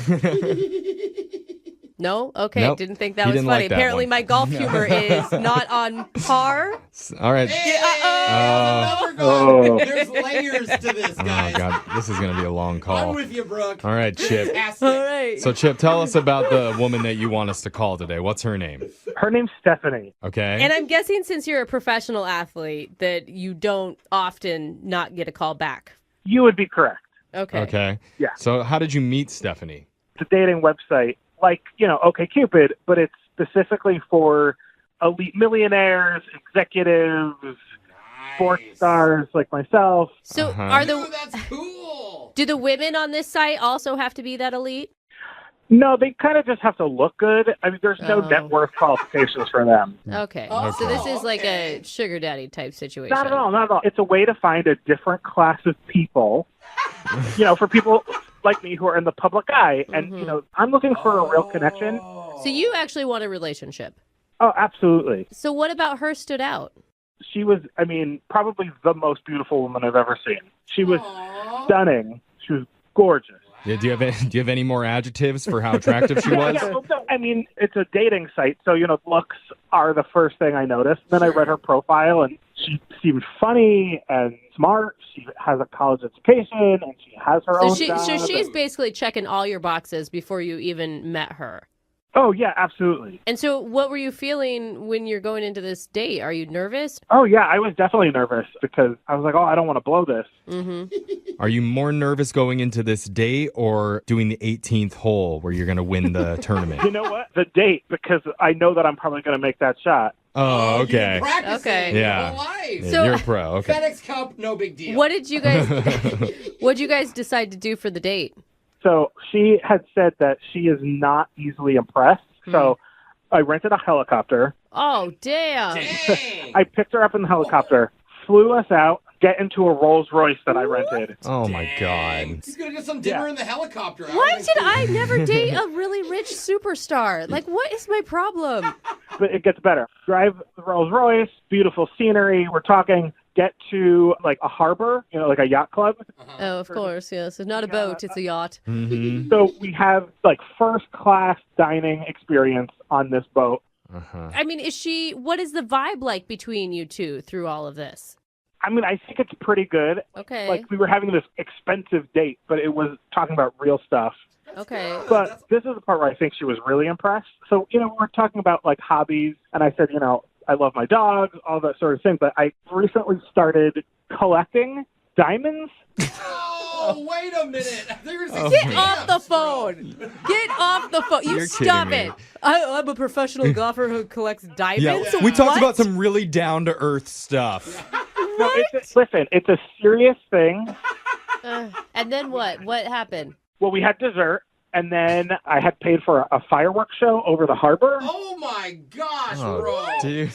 No? Okay, Nope. didn't think that He was didn't funny. like that Apparently one. my golf humor is not on par. All right. Another Oh. guy. There's layers to this, Oh, guys. God. This is going to be a long I'm call. with you, Brooke. All right, Chip. Fantastic. All right. So, Chip, tell us about the woman that you want us to call today. What's her name? Her name's Stephanie. Okay. And I'm guessing since you're a professional athlete that you don't often not get a call back. You would be correct. Okay. Okay. Yeah. So, how did you meet Stephanie? It's a dating website like, OkCupid, but it's specifically for elite millionaires, executives, sports stars like myself. So Uh-huh. are Dude, the that's cool. do the women on this site also have to be that elite? No, they kind of just have to look good. I mean, there's no Oh. net worth qualifications for them. Okay. Oh, So this is like okay. a sugar daddy type situation. Not at all, not at all. It's a way to find a different class of people, for people like me who are in the public eye. And, I'm looking for a real connection. So you actually want a relationship. Oh, absolutely. So what about her stood out? She was, probably the most beautiful woman I've ever seen. She was stunning. She was gorgeous. Yeah, do you have any more adjectives for how attractive she was? Yeah, well, no, it's a dating site, so, looks are the first thing I noticed. Then I read her profile, and she seemed funny and smart. She has a college education, and she has her own job. So she's basically checking all your boxes before you even met her. Oh, yeah, absolutely. And so what were you feeling when you're going into this date? Are you nervous? Oh, yeah, I was definitely nervous because I was like, I don't want to blow this. Mm-hmm. Are you more nervous going into this date or doing the 18th hole where you're going to win the tournament? You know what? The date, because I know that I'm probably going to make that shot. Oh, You've okay. been practicing Okay. your Yeah. whole life. Yeah, So- you're a pro. Okay. FedEx Cup, no big deal. What did you guys decide to do for the date? So she had said that she is not easily impressed. So I rented a helicopter. Oh, damn. Dang. I picked her up in the helicopter, flew us out, get into a Rolls Royce that I rented. Oh, my God. He's going to get some dinner in the helicopter. Why did I never date a really rich superstar? Like, what is my problem? But it gets better. Drive the Rolls Royce, beautiful scenery. We're talking, get to like a harbor, like a yacht club. Oh, of course, yes. It's not a boat, it's a yacht. Mm-hmm. So we have like first class dining experience on this boat. Uh-huh. I mean, what is the vibe like between you two through all of this? I mean, I think it's pretty good. Okay. Like we were having this expensive date, but it was talking about real stuff. Okay. But this is the part where I think she was really impressed. So, we're talking about like hobbies, and I said, I love my dogs, all that sort of thing. But I recently started collecting diamonds. Oh, wait a minute. Get off the phone. Get off the phone. You You're stop kidding it. I'm a professional golfer who collects diamonds. Yeah, we talked What? about some really down-to-earth stuff. No, listen, it's a serious thing. And then what? What happened? Well, we had dessert, and then I had paid for a fireworks show over the harbor. Oh, my gosh, Oh, bro. dude.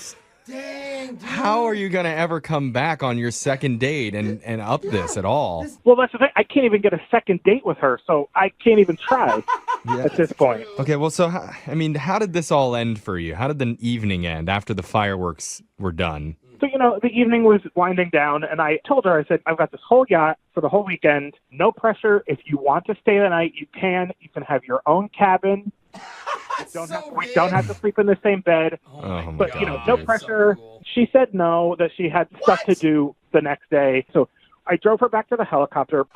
Dang, dude. How are you going to ever come back on your second date and up this at all? Well, that's the thing. I can't even get a second date with her, so I can't even try at this point. Okay, well, so, how did this all end for you? How did the evening end after the fireworks were done? So, the evening was winding down, and I told her, I said, I've got this whole yacht for the whole weekend. No pressure. If you want to stay the night, you can. You can have your own cabin. We don't have to sleep in the same bed. But, no pressure. So cool. She said no, that she had stuff to do the next day. So I drove her back to the helicopter.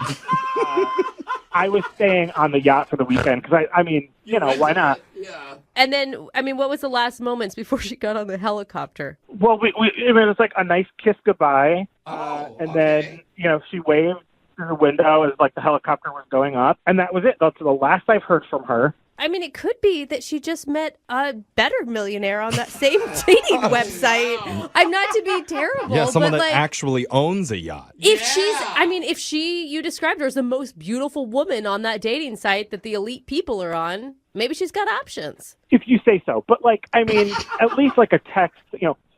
I was staying on the yacht for the weekend because, why not? Yeah. And then, what was the last moments before she got on the helicopter? Well, it was like a nice kiss goodbye. And then, she waved through the window as like the helicopter was going up. And that was it. That's the last I've heard from her. It could be that she just met a better millionaire on that same dating website. I'm not to be terrible. Yeah, someone but that actually owns a yacht. If you described her as the most beautiful woman on that dating site that the elite people are on, maybe she's got options. If you say so. But at least like a text,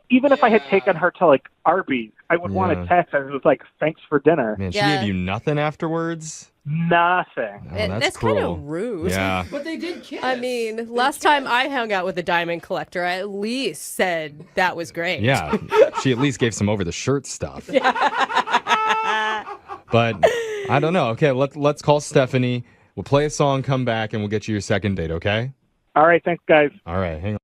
even if I had taken her to like Arby's, I would want a text and it was like, thanks for dinner. Man, she gave you nothing afterwards? Nothing. Oh, that's kind cruel. of rude. Yeah. But they did kiss. Last time I hung out with a diamond collector, I at least said that was great. Yeah. She at least gave some over-the-shirt stuff. But I don't know. Okay, let's call Stephanie. We'll play a song, come back, and we'll get you your second date, okay? All right, thanks, guys. All right, hang on.